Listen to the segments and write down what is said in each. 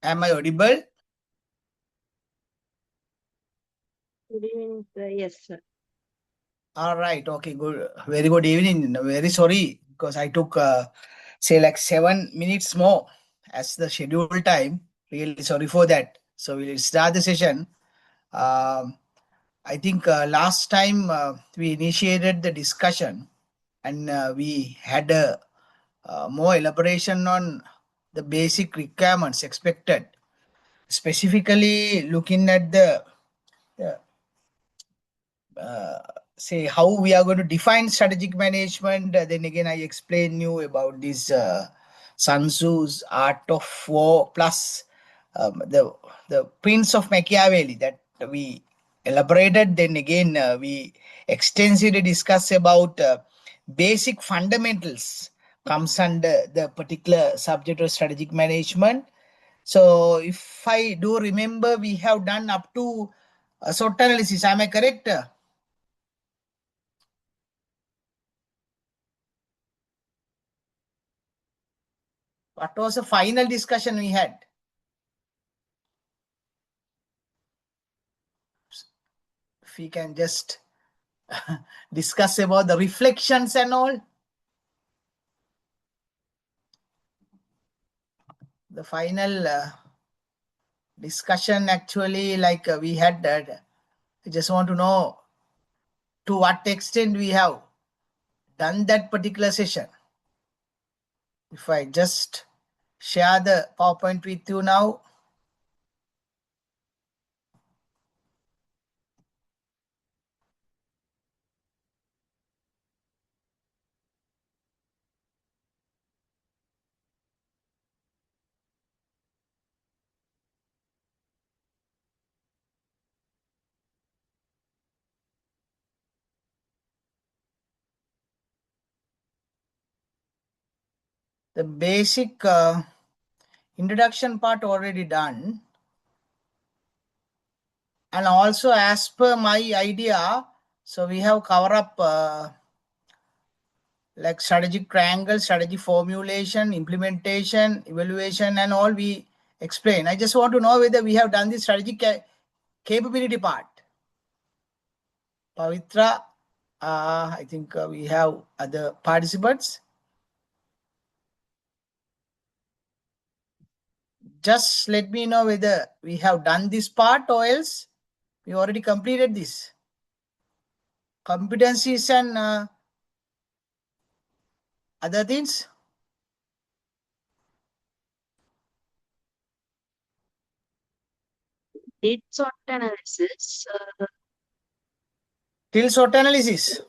Am I audible? Good evening, sir. Yes, sir. All right. Okay. Good. Very good evening. Very sorry because I took say like 7 minutes more as the scheduled time. Really sorry for that. So we'll start the session. Um, I think last time we initiated the discussion and we had a more elaboration on the basic requirements expected, specifically looking at the uh, uh, say how we are going to define strategic management. Then again, I explain you about this Sun Tzu's Art of War plus the Prince of Machiavelli that we elaborated. Then again, we extensively discuss about basic fundamentals comes under the particular subject of strategic management. So if I do remember, we have done up to SWOT analysis. Am I correct? What was the final discussion we had? If we can just discuss about the reflections and all. The final discussion actually, like we had that. I just want to know to what extent we have done that particular session. If I just share the PowerPoint with you now. The basic introduction part already done. And also as per my idea, so we have covered up like strategic triangle, strategy formulation, implementation, evaluation, and all we explain. I just want to know whether we have done the strategic capability part. Pavitra, I think we have other participants. Just let me know whether we have done this part or else we already completed this. Competencies and other things. Did SWOT analysis, Till SWOT analysis.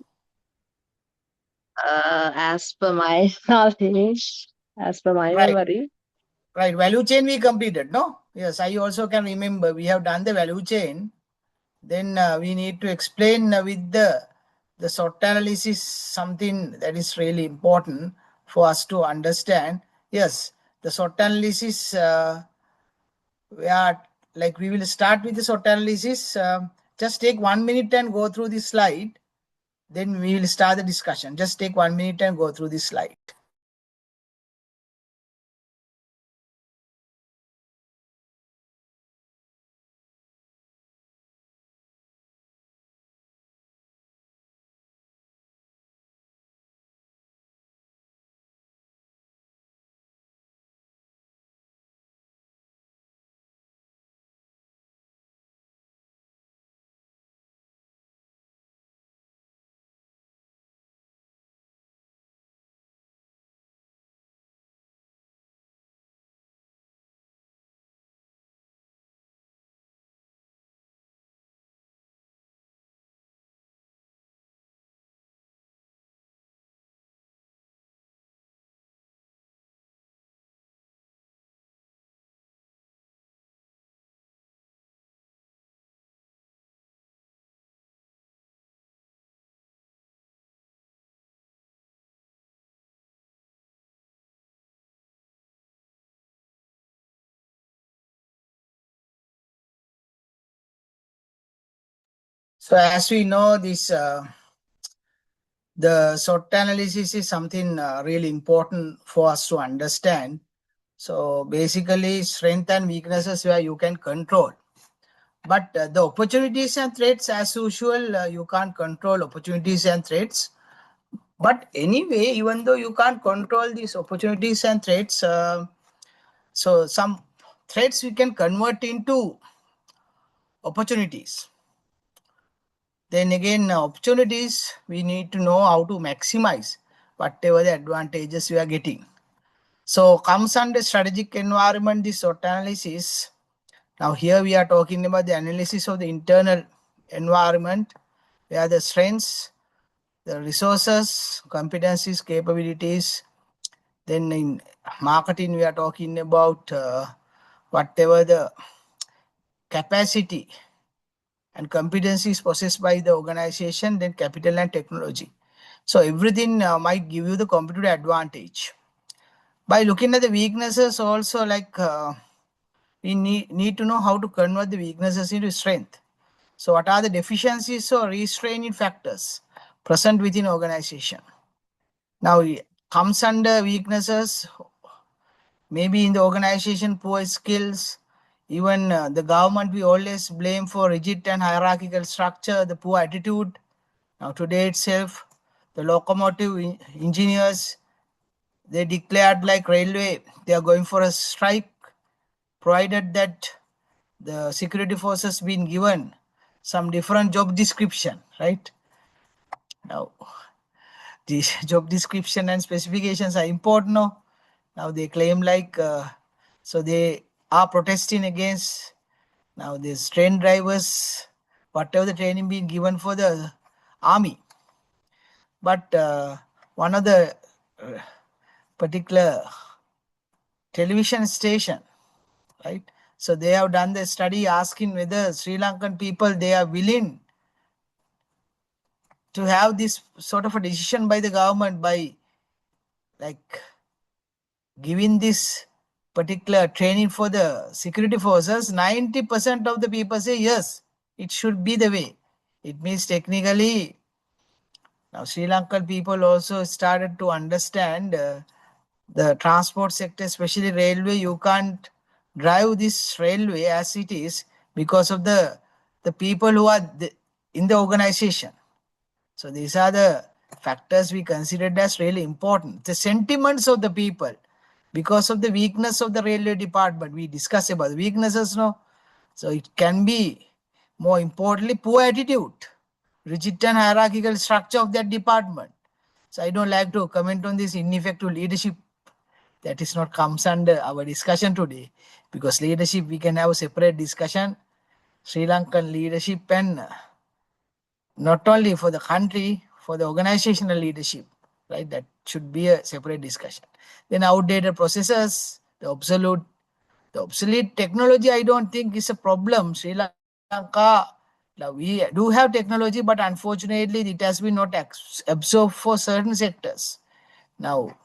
as per my knowledge, as per my Right. memory. Right. Value chain we completed, no? Yes, I also can remember we have done the value chain. Then we need to explain with the SWOT analysis something that is really important for us to understand. Yes, the SWOT analysis, we are like we will start with the SWOT analysis. Just take 1 minute and go through this slide. Then we will start the discussion. Just take 1 minute and go through this slide. So as we know, this the SWOT analysis is something really important for us to understand. So basically, strength and weaknesses where you can control. But the opportunities and threats, as usual, you can't control opportunities and threats. But anyway, even though you can't control these opportunities and threats, so some threats we can convert into opportunities. Then again, opportunities, we need to know how to maximize whatever the advantages we are getting. So comes under strategic environment, this SWOT analysis. Now here we are talking about the analysis of the internal environment, where the strengths, the resources, competencies, capabilities. Then in marketing, we are talking about whatever the capacity and competencies possessed by the organization, then capital and technology. So everything might give you the competitive advantage. By looking at the weaknesses also, like we need to know how to convert the weaknesses into strength. So what are the deficiencies or restraining factors present within organization? Now it comes under weaknesses, maybe in the organization, poor skills, even the government we always blame for rigid and hierarchical structure, the poor attitude. Now today itself, the locomotive engineers, they declared like railway, they are going for a strike, provided that the security forces been given some different job description, right? Now, the job description and specifications are important. No? Now they claim like, so they are protesting against now these train drivers, whatever the training being given for the army. But one of the particular television station, right? So they have done the study asking whether Sri Lankan people, they are willing to have this sort of a decision by the government by like giving this particular training for the security forces. 90% of the people say yes, it should be the way. It means technically now Sri Lankan people also started to understand the transport sector, especially railway. You can't drive this railway as it is because of the people who are in the organization. So these are the factors we considered as really important. The sentiments of the people, because of the weakness of the railway department, we discuss about the weaknesses, no? So it can be, more importantly, poor attitude, rigid and hierarchical structure of that department. So I don't like to comment on this ineffective leadership. That is not comes under our discussion today, because leadership we can have a separate discussion. Sri Lankan leadership, and not only for the country, for the organizational leadership, right? That should be a separate discussion. Then outdated processes, the obsolete technology, I don't think is a problem. Sri Lanka, now we do have technology, but unfortunately it has been not absorbed for certain sectors. Now,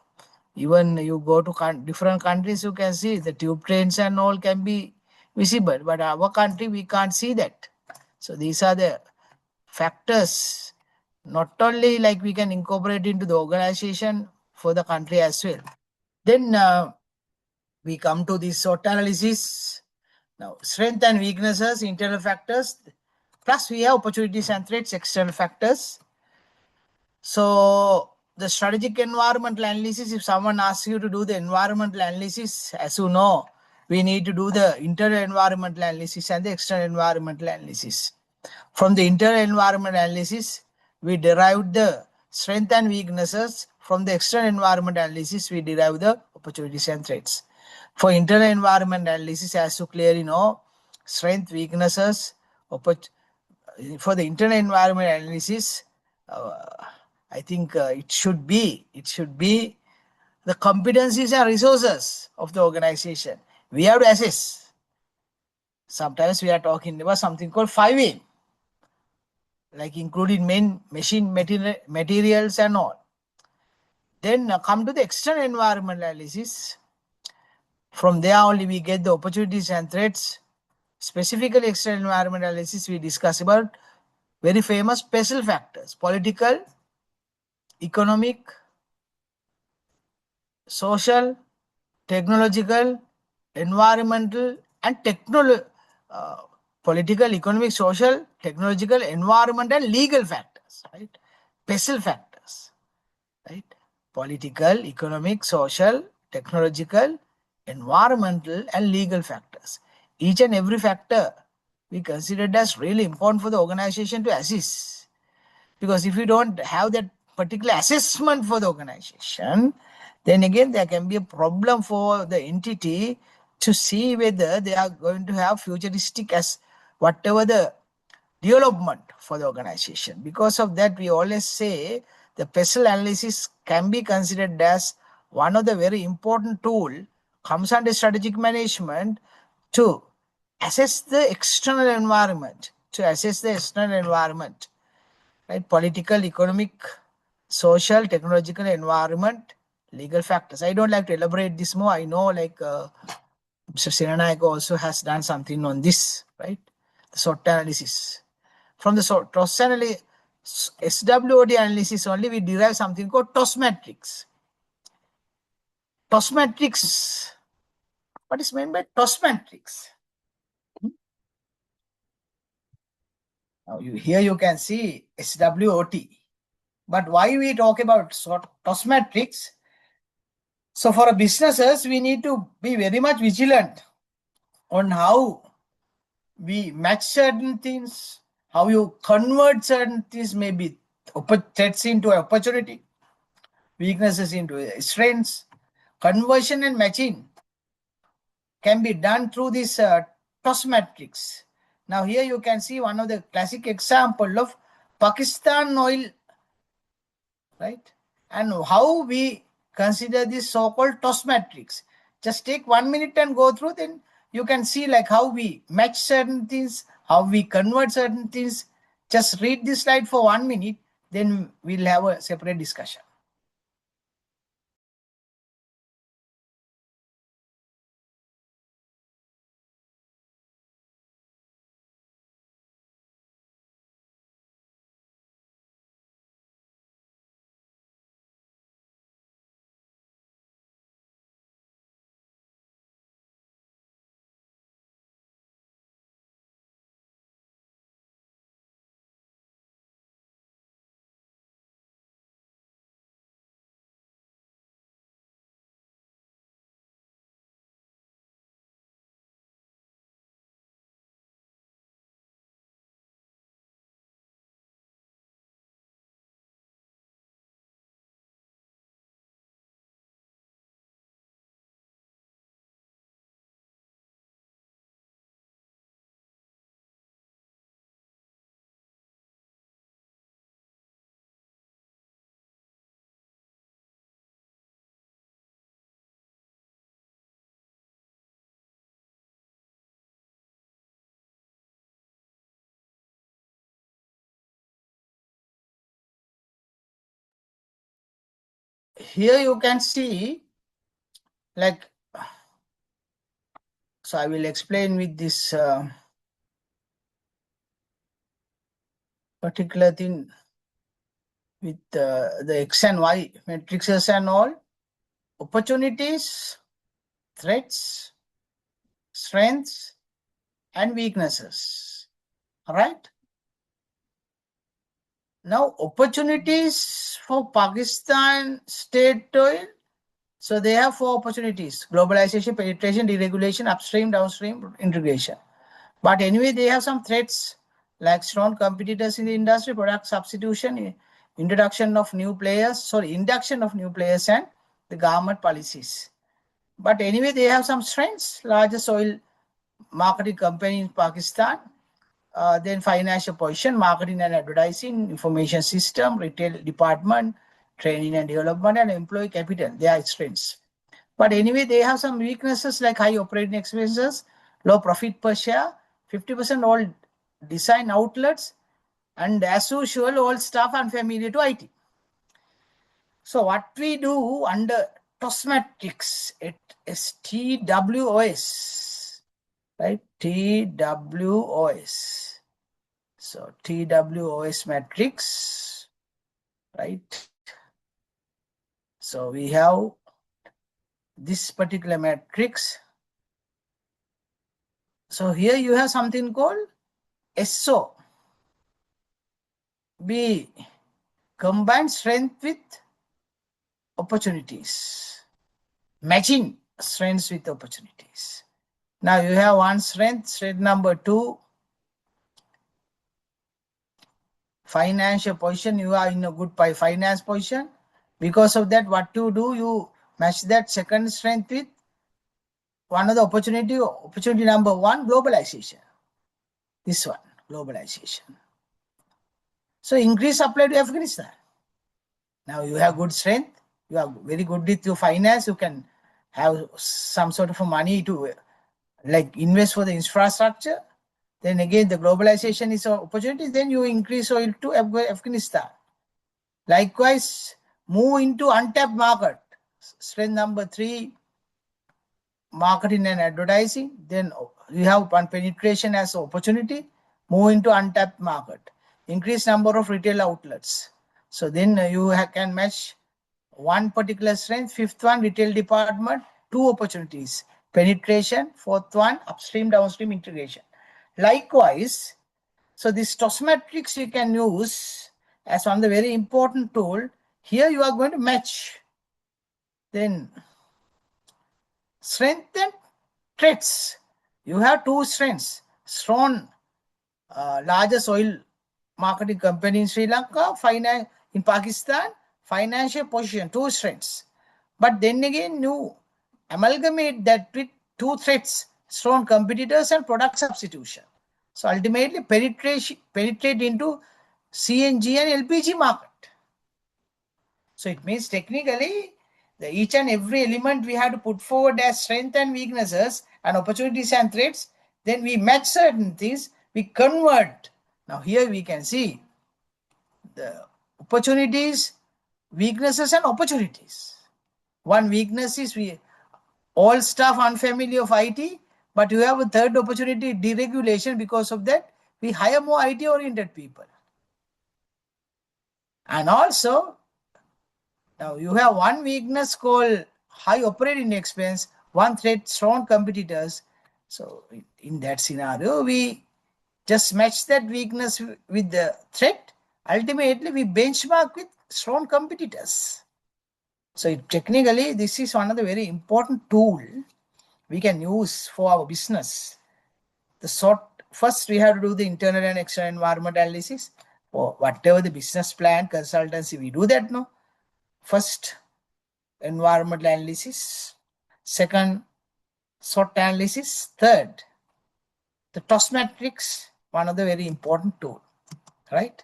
even you go to different countries, you can see the tube trains and all can be visible, but our country, we can't see that. So these are the factors, not only like we can incorporate into the organization, for the country as well. Then we come to this SWOT analysis. Now, strength and weaknesses, internal factors, plus we have opportunities and threats, external factors. So the strategic environmental analysis, if someone asks you to do the environmental analysis, as you know, we need to do the internal environmental analysis and the external environmental analysis. From the internal environment analysis, we derived the strength and weaknesses. From the external environment analysis, we derive the opportunities and threats. For internal environment analysis, as you clearly know, strength, weaknesses, for the internal environment analysis, I think it should be the competencies and resources of the organization. We have to assess. Sometimes we are talking about something called 5A, like including machine materials and all. Then come to the external environment analysis. From there only we get the opportunities and threats. Specifically external environment analysis, we discuss about very famous special factors: political, economic, social, technological, environmental, and uh, political, economic, social, technological, environmental, and legal factors, right? PESL factors, right? Political, economic, social, technological, environmental, and legal factors. Each and every factor we considered as really important for the organization to assess. Because if you don't have that particular assessment for the organization, then again there can be a problem for the entity to see whether they are going to have futuristic as whatever the development for the organization. Because of that, we always say the PESL analysis can be considered as one of the very important tool comes under strategic management to assess the external environment, right? Political, economic, social, technological, environment, legal factors. I don't like to elaborate this more. I know Mr. Sinanaik also has done something on this, right? The SWOT analysis. From the TOS analysis, SWOT analysis only, we derive something called TOS matrix. TOS matrix. What is meant by TOS matrix? Now here you can see SWOT. But why we talk about TOS matrix? So for businesses, we need to be very much vigilant on how we match certain things, how you convert certain things, maybe threats into opportunity, weaknesses into strengths. Conversion and matching can be done through this TOS matrix. Now here you can see one of the classic example of Pakistan oil, right? And how we consider this so-called TOS matrix. Just take 1 minute and go through, then you can see like how we match certain things, how we convert certain things. Just read this slide for 1 minute, then we'll have a separate discussion. Here you can see like, so I will explain with this particular thing with the X and Y matrices and all, opportunities, threats, strengths, and weaknesses. All right. Now, opportunities for Pakistan state oil. So they have 4 opportunities: globalization, penetration, deregulation, upstream, downstream, integration. But anyway, they have some threats like strong competitors in the industry, product substitution, induction of new players, and the government policies. But anyway, they have some strengths: largest oil marketing company in Pakistan, then financial position, marketing and advertising, information system, retail department, training and development, and employee capital. They are strengths. But anyway, they have some weaknesses like high operating expenses, low profit per share, 50% all design outlets, and as usual, all staff unfamiliar to IT. So what we do under TOS matrix, it is TWOS, right? TWOS. So TWOS matrix, right? So we have this particular matrix. So here you have something called SO. B, combine strength with opportunities. Matching strengths with opportunities. Now you have one strength number 2, financial position. You are in a good finance position. Because of that, what you do, you match that second strength with one of the opportunity number 1, globalization. This one, globalization. So increase supply to Afghanistan. Now you have good strength, you are very good with your finance, you can have some sort of money to like invest for the infrastructure. Then again, the globalization is an opportunity, then you increase oil to Afghanistan. Likewise, move into untapped market. Strength number 3, marketing and advertising. Then you have one, penetration as opportunity, move into untapped market. Increase number of retail outlets. So then you can match one particular strength. Fifth one, retail department, 2 opportunities. Penetration. Fourth one, upstream, downstream integration. Likewise, so this TOS matrix you can use as one of the very important tool. Here you are going to match. Then strength and threats. You have 2 strengths. Strong, largest oil marketing company in Sri Lanka, in Pakistan, financial position, 2 strengths. But then again, you amalgamate that with 2 threats, strong competitors and product substitution. So ultimately penetrate into CNG and LPG market. So it means technically each and every element we have to put forward as strength and weaknesses and opportunities and threats. Then we match certain things, we convert. Now here we can see the opportunities, weaknesses and opportunities. One weakness is all staff unfamiliar of IT, but you have a third opportunity, deregulation. Because of that, we hire more IT oriented people. And also, now you have one weakness called high operating expense, one threat, strong competitors. So in that scenario, we just match that weakness with the threat. Ultimately, we benchmark with strong competitors. So technically, this is one of the very important tool we can use for our business. First, we have to do the internal and external environment analysis. For whatever the business plan, consultancy, we do that, no? First, environmental analysis. Second, SWOT analysis. Third, the TOS matrix, one of the very important tool, right?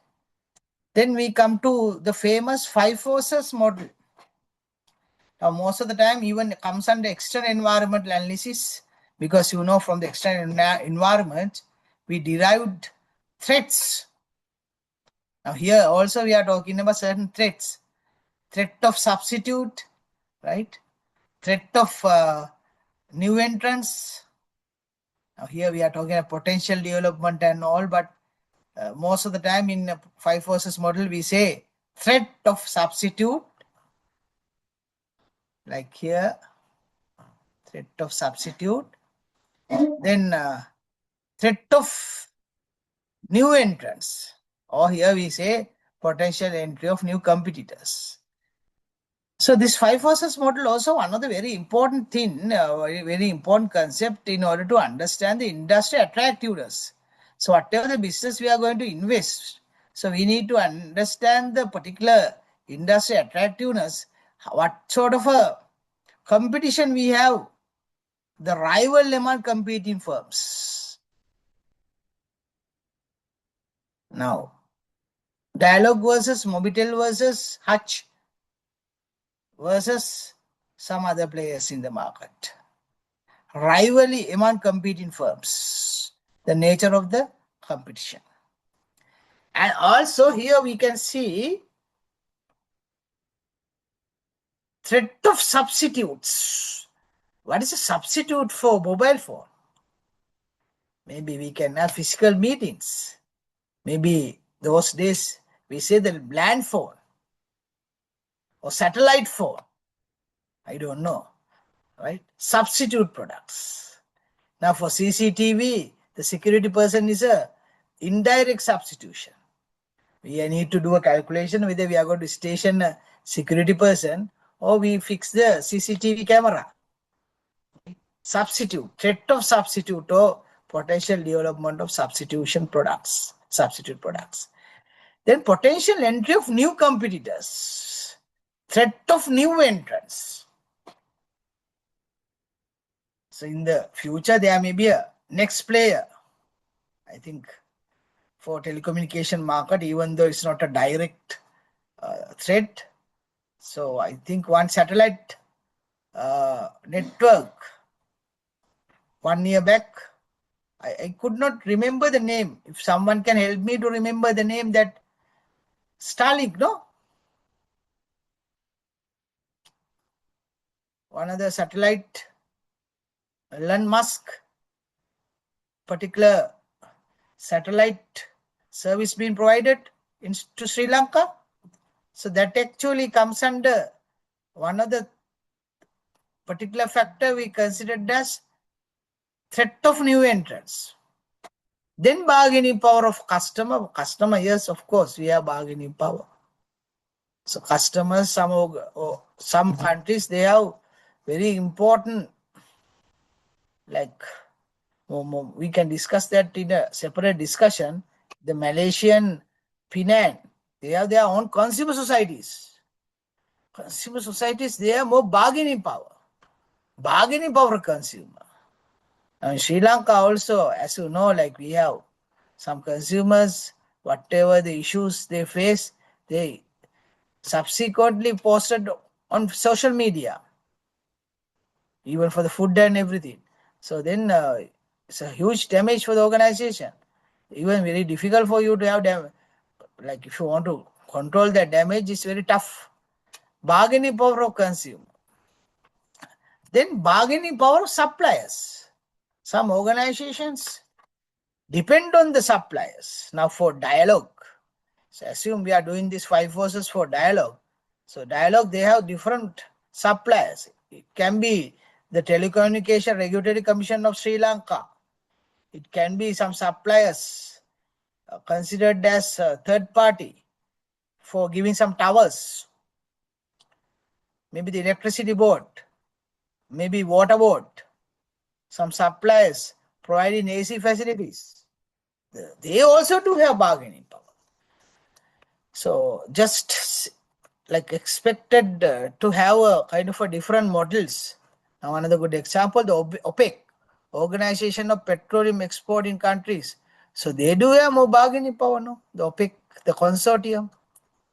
Then we come to the famous 5 forces model. Now, most of the time, even comes under external environmental analysis, because from the external environment, we derived threats. Now, here also we are talking about certain threats. Threat of substitute, right? Threat of new entrants. Now, here we are talking about potential development and all, but most of the time in 5 forces model, we say threat of substitute, like here, threat of substitute. Then threat of new entrants, or here we say potential entry of new competitors. So this 5 forces model also one of the very important thing, very important concept in order to understand the industry attractiveness. So whatever the business we are going to invest, so we need to understand the particular industry attractiveness, what sort of a competition we have, the rival among competing firms. Now, Dialog versus Mobitel versus Hutch versus some other players in the market. Rivalry among competing firms, the nature of the competition. And also here we can see threat of substitutes. What is a substitute for mobile phone? Maybe we can have physical meetings. Maybe those days we say the land phone or satellite phone. I don't know. right? Substitute products. Now for CCTV, the security person is a indirect substitution. We need to do a calculation whether we are going to station a security person or we fix the CCTV camera. Substitute, threat of substitute or potential development of substitute products. Then potential entry of new competitors, threat of new entrants. So in the future, there may be a next player. I think for telecommunication market, even though it's not a direct threat. So I think one satellite network 1 year back, I could not remember the name. If someone can help me to remember the name, that Starlink, no? One of the satellite, Elon Musk, particular satellite service being provided to Sri Lanka. So that actually comes under one of the particular factor we considered as threat of new entrants. Then bargaining power of customer. Customer, yes, of course, we have bargaining power. So customers, some countries, they have very important, like we can discuss that in a separate discussion. The Malaysian, Penang, they have their own consumer societies. Consumer societies, they have more bargaining power. Bargaining power of consumer. And Sri Lanka also, as you know, like we have some consumers, whatever the issues they face, they subsequently posted on social media, even for the food and everything. So then it's a huge damage for the organization. Even very difficult for you to have damage. Like if you want to control that damage, it's very tough. Bargaining power of consumer. Then bargaining power of suppliers. Some organizations depend on the suppliers. Now for dialogue, so assume we are doing this 5 forces for dialogue. So dialogue, they have different suppliers. It can be the Telecommunication Regulatory Commission of Sri Lanka. It can be some suppliers considered as third party for giving some towers. Maybe the electricity board, maybe water board, some suppliers providing AC facilities. They also do have bargaining power. So just like expected to have a kind of a different models. Now another good example, the OPEC, Organization of Petroleum Exporting Countries. So they do have more bargaining power, no? The OPEC, the consortium,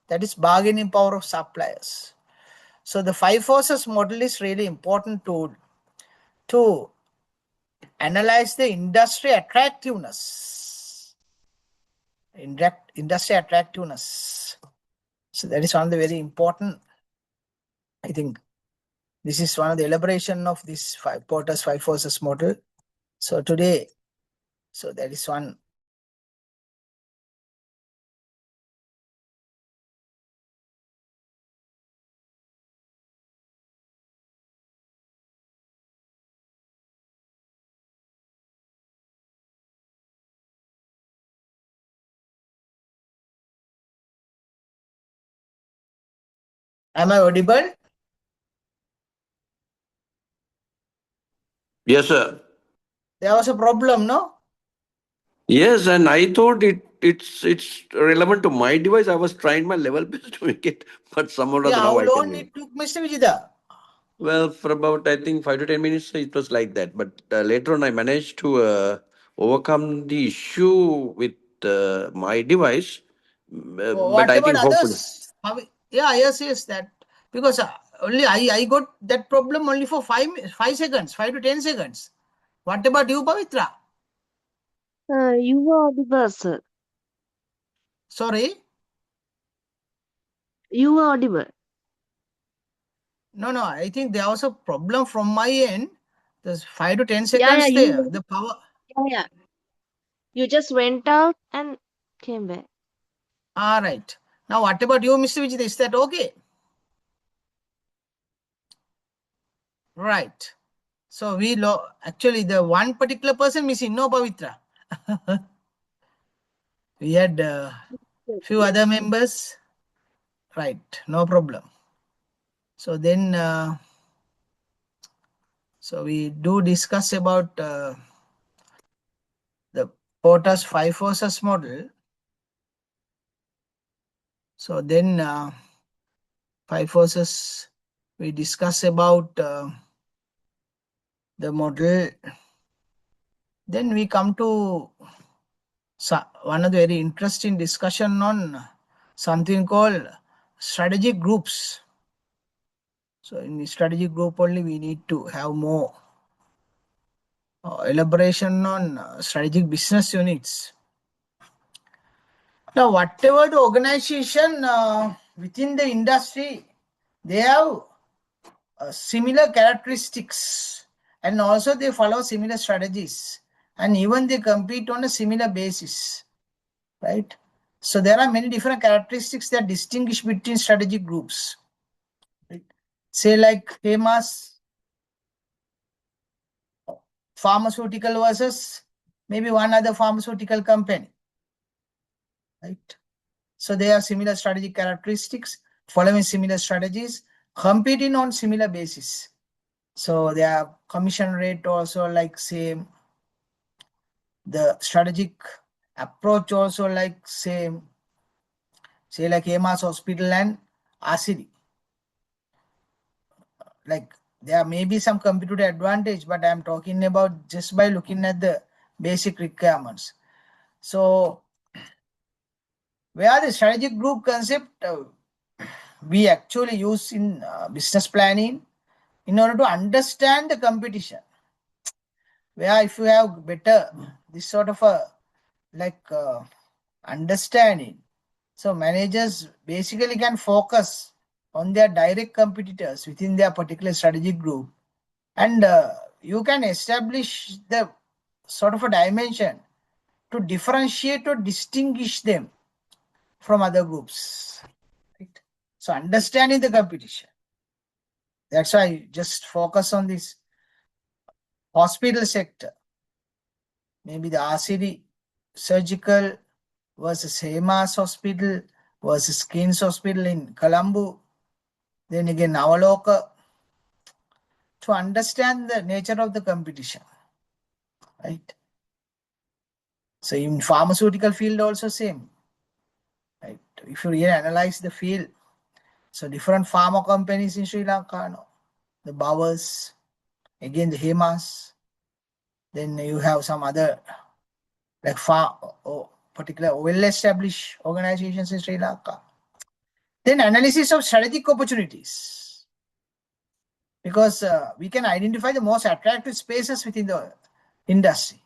that is bargaining power of suppliers. So the 5 forces model is really important to analyze the industry attractiveness. Industry attractiveness. So that is one of the very important, I think, this is one of the elaboration of this Porter's 5 forces model. So today, so that is one. Am I audible? Yes, sir. There was a problem, no? Yes, and I thought it's relevant to my device. I was trying my level best to make it, but somehow or Yeah, other how now I can long hear. it took, Mr. Vijita? Well, for about I think 5 to 10 minutes, it was like that. But later on, I managed to overcome the issue with my device. But What I about think hopefully. others? Yeah, yes, that because only I got that problem only for 5 seconds, 5 to 10 seconds. What about you, Pavitra? You were audible, sir. Sorry, You were audible. no, I think there was a problem from my end. There's 5 to 10 Yeah, seconds there. The power. yeah. You just went out and came back. All right. Now, what about you, Mr. Vijita? Is that okay? Right. So actually the one particular person missing, no Pavitra. We had few other members. Right, no problem. So then, so we do discuss about the Porter's five forces model. So then, five forces, we discuss about the model. Then we come to one of the very interesting discussion on something called strategic groups. So in the strategic group only we need to have more elaboration on strategic business units. Now, whatever the organization within the industry, they have similar characteristics and also they follow similar strategies and even they compete on a similar basis, right? So there are many different characteristics that distinguish between strategic groups. Right? Say like famous pharmaceutical versus maybe one other pharmaceutical company, right? So they have similar strategic characteristics, following similar strategies, competing on similar basis. So their commission rate also like same. The strategic approach also like same. Say like AMAS Hospital and RCD. Like there may be some competitive advantage, but I'm talking about just by looking at the basic requirements. So where the strategic group concept we actually use in business planning in order to understand the competition. Where if you have better this sort of a like understanding, so managers basically can focus on their direct competitors within their particular strategic group, and you can establish the sort of a dimension to differentiate or distinguish them from other groups. Right? So understanding the competition. That's why I just focus on this hospital sector. Maybe the RCD surgical versus Hemas Hospital versus King's Hospital in Colombo. Then again Navaloka, to understand the nature of the competition. Right? So in pharmaceutical field also same. Right? If you really analyze the field, so different pharma companies in Sri Lanka, no? The Bowers, again the Hemas, then you have some other like particular well-established organizations in Sri Lanka. Then analysis of strategic opportunities, because we can identify the most attractive spaces within the industry.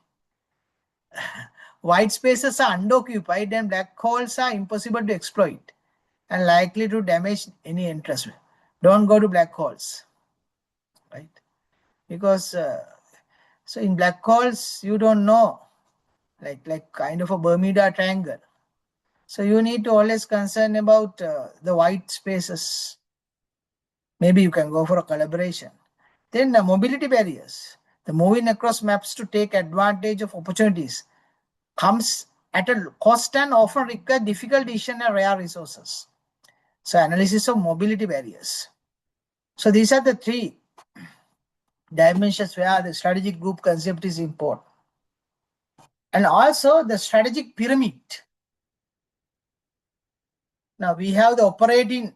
White spaces are underoccupied and black holes are impossible to exploit and likely to damage any interest. Don't go to black holes, right? Because so in black holes you don't know, like kind of a Bermuda Triangle. So you need to always concern about the white spaces. Maybe you can go for a collaboration. Then the mobility barriers, the moving across maps to take advantage of opportunities comes at a cost and often require difficult decision and rare resources. So analysis of mobility barriers. So these are the three dimensions where the strategic group concept is important. And also the strategic pyramid. Now we have the operating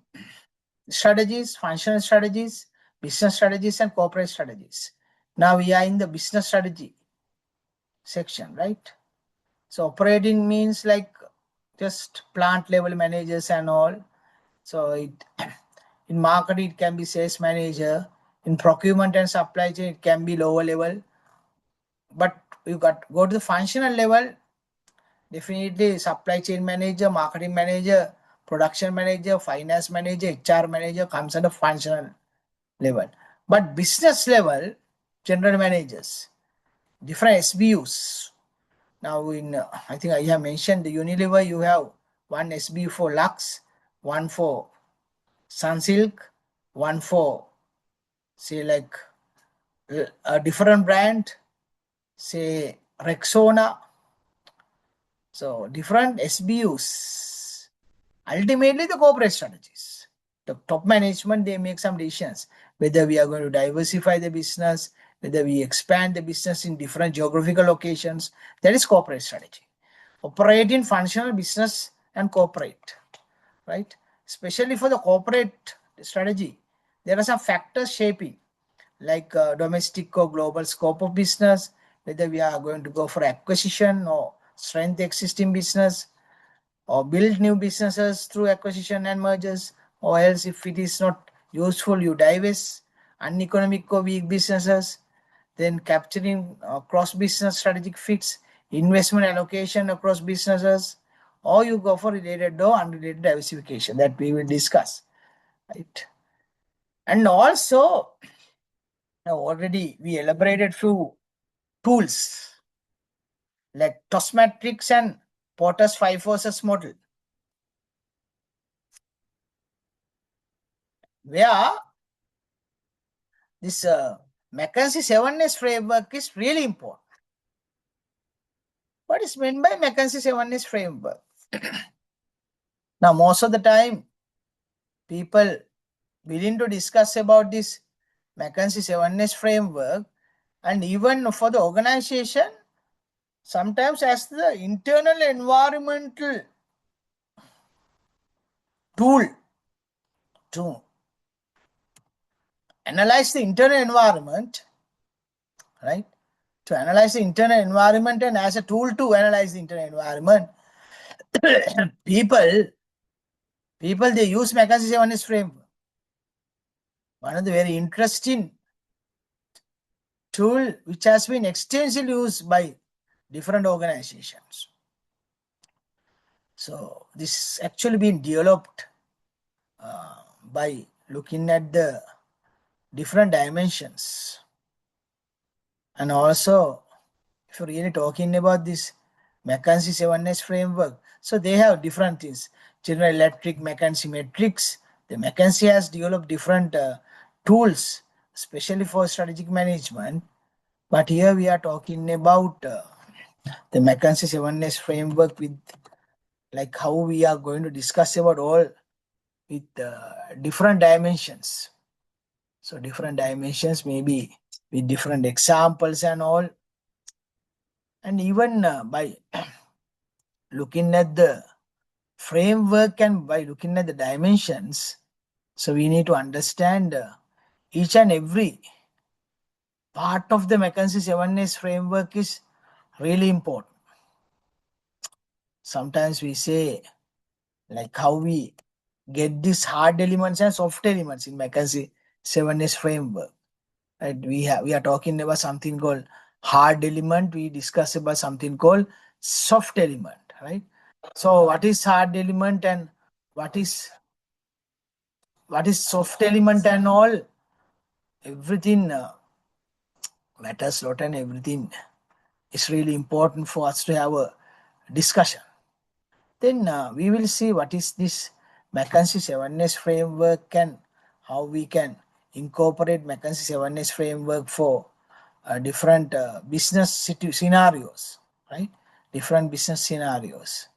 strategies, functional strategies, business strategies, and corporate strategies. Now we are in the business strategy section, right? So operating means like just plant level managers and all. So in marketing it can be sales manager, in procurement and supply chain it can be lower level. But you got go to the functional level, definitely supply chain manager, marketing manager, production manager, finance manager, HR manager comes at a functional level. But business level, general managers, different SBUs. Now in I think I have mentioned the Unilever, you have one SBU for Lux, one for Sunsilk, one for say like a different brand, say Rexona. So different SBUs. Ultimately, the corporate strategies. The top management, they make some decisions whether we are going to diversify the business, whether we expand the business in different geographical locations. That is corporate strategy. Operating functional business and corporate, right? Especially for the corporate strategy, there are some factors shaping like domestic or global scope of business, whether we are going to go for acquisition or strength existing business, or build new businesses through acquisition and mergers, or else if it is not useful, you divest uneconomic or weak businesses, then capturing cross business strategic fits, investment allocation across businesses, or you go for related or unrelated diversification that we will discuss, right? And also, already we elaborated few tools like TOS matrix and Porter's five forces model, where this McKinsey 7S framework is really important. What is meant by McKinsey 7S framework? Now, most of the time, people willing to discuss about this McKinsey 7S framework, and even for the organization, sometimes as the internal environmental tool to analyze the internal environment, right? To analyze the internal environment and as a tool to analyze the internal environment, people they use McKinsey 7S framework. One of the very interesting tool which has been extensively used by different organizations. So this actually been developed by looking at the different dimensions, and also if you're really talking about this McKinsey 7S framework, so they have different things. General Electric, McKinsey Metrics. The McKinsey has developed different tools, especially for strategic management. But here we are talking about the McKinsey 7S framework with like how we are going to discuss about all with different dimensions. So different dimensions, maybe with different examples and all. And even by looking at the framework and by looking at the dimensions, so we need to understand each and every part of the McKinsey 7S framework is really important. Sometimes we say like how we get these hard elements and soft elements in McKinsey 7S framework. Right? We are talking about something called hard element. We discuss about something called soft element, right? So what is hard element and what is soft element and all? Everything matters a lot, and everything is really important for us to have a discussion. Then we will see what is this McKinsey 7S framework and how we can incorporate McKinsey 7S framework for different business scenarios, right? Different business scenarios.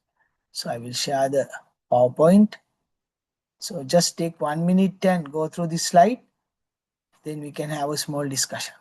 So I will share the PowerPoint. So just take 1 minute and go through this slide. Then we can have a small discussion.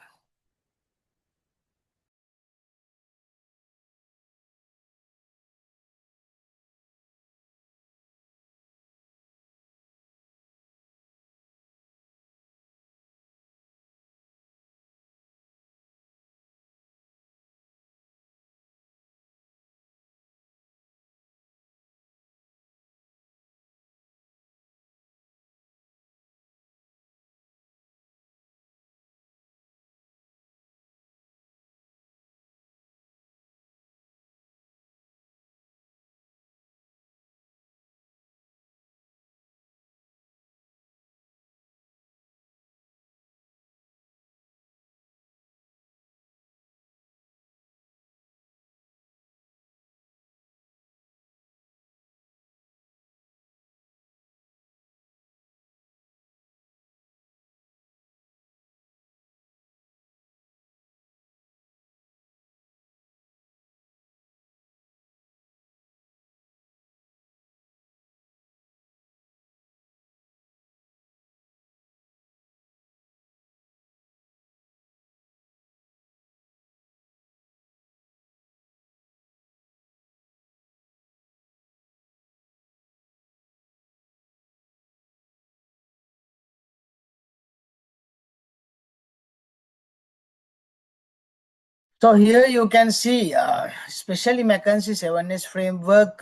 So here you can see, especially McKinsey 7S framework,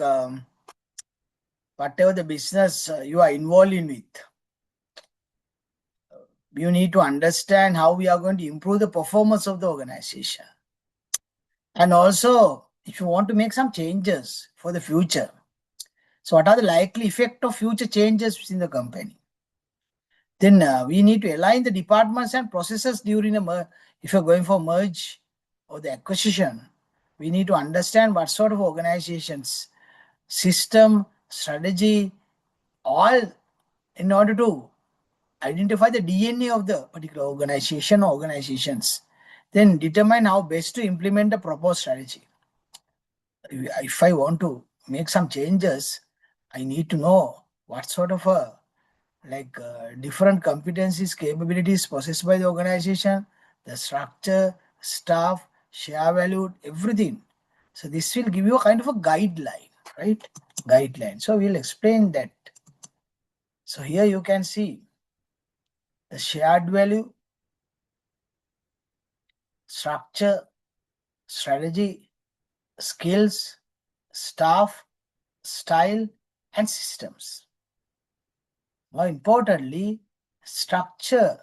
whatever the business you are involved in with, you need to understand how we are going to improve the performance of the organization. And also, if you want to make some changes for the future, so what are the likely effect of future changes within the company? Then we need to align the departments and processes during a if you're going for merge or the acquisition. We need to understand what sort of organizations, system, strategy, all in order to identify the DNA of the particular organization or organizations. Then determine how best to implement the proposed strategy. If I want to make some changes, I need to know what sort of a different competencies, capabilities possessed by the organization, the structure, staff, share value, everything. So this will give you a kind of a guideline, right? Guideline. So we'll explain that. So here you can see the shared value, structure, strategy, skills, staff, style, and systems. More importantly, structure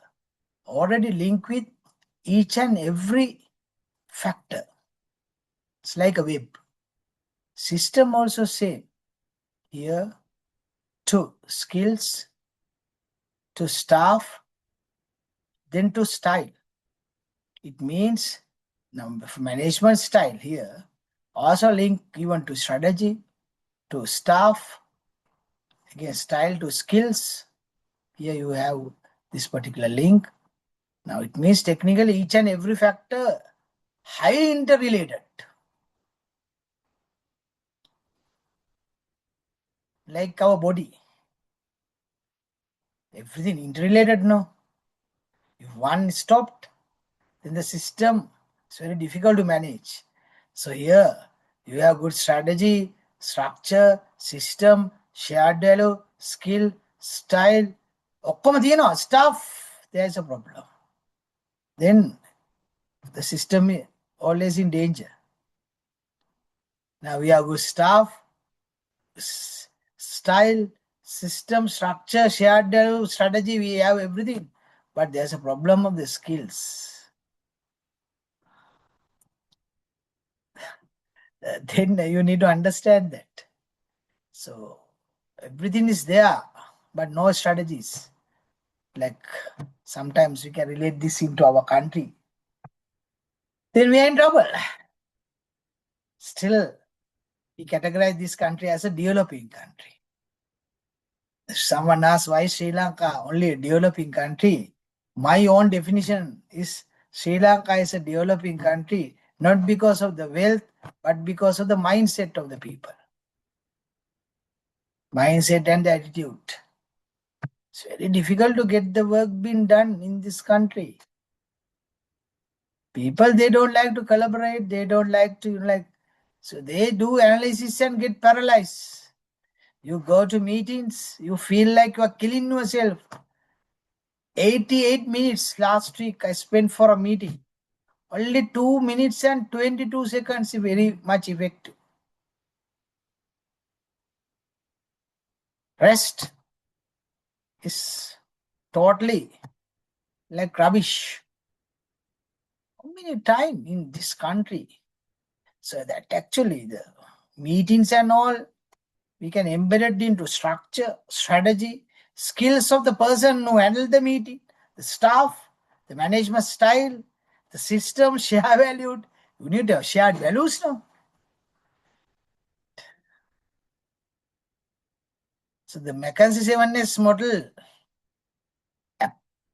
already linked with each and every factor. It's like a web. System also same. Here to skills, to staff, then to style. It means now management style here also link even to strategy, to staff, again style to skills. Here you have this particular link. Now it means technically each and every factor highly interrelated. Like our body. Everything interrelated, no? If one stopped, then the system is very difficult to manage. So here you have good strategy, structure, system, shared value, skill, style. Stuff, there is a problem. Then the system is always in danger. Now we have good staff, style, system, structure, shared value, strategy, we have everything. But there's a problem of the skills. Then you need to understand that. So everything is there, but no strategies. Like sometimes we can relate this into our country. Then we are in trouble. Still, we categorize this country as a developing country. If someone asks why Sri Lanka only a developing country, my own definition is Sri Lanka is a developing country not because of the wealth, but because of the mindset of the people. Mindset and the attitude. It's very difficult to get the work being done in this country. People, they don't like to collaborate, they don't like to so they do analysis and get paralyzed. You go to meetings, you feel like you are killing yourself. 88 minutes last week I spent for a meeting. Only 2 minutes and 22 seconds is very much effective. Rest is totally like rubbish. How many time in this country? So that actually the meetings and all, we can embed it into structure, strategy, skills of the person who handled the meeting, the staff, the management style, the system, share valued. You need to have shared values now. So the McKinsey 7S model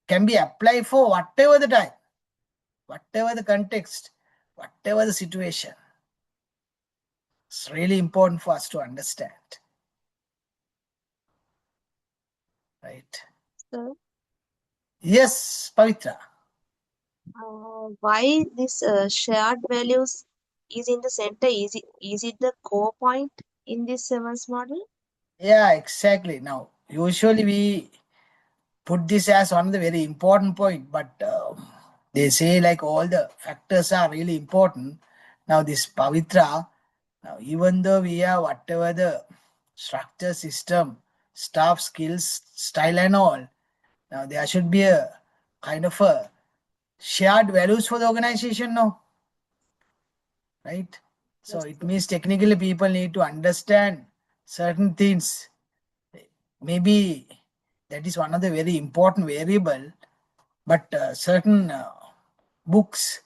can be applied for whatever the time, whatever the context, whatever the situation. It's really important for us to understand. Right? Sir, Yes, Pavitra. why this shared values is in the center? Is it the core point in this sevens model? Yeah, exactly. Now, usually we put this as one of the very important point, but they say like all the factors are really important. Now this Pavitra, now even though we have whatever the structure, system, staff, skills, style and all, now there should be a kind of a shared values for the organization, no? Right? So Yes, it sir. means technically people need to understand certain things. Maybe that is one of the very important variable, but certain books,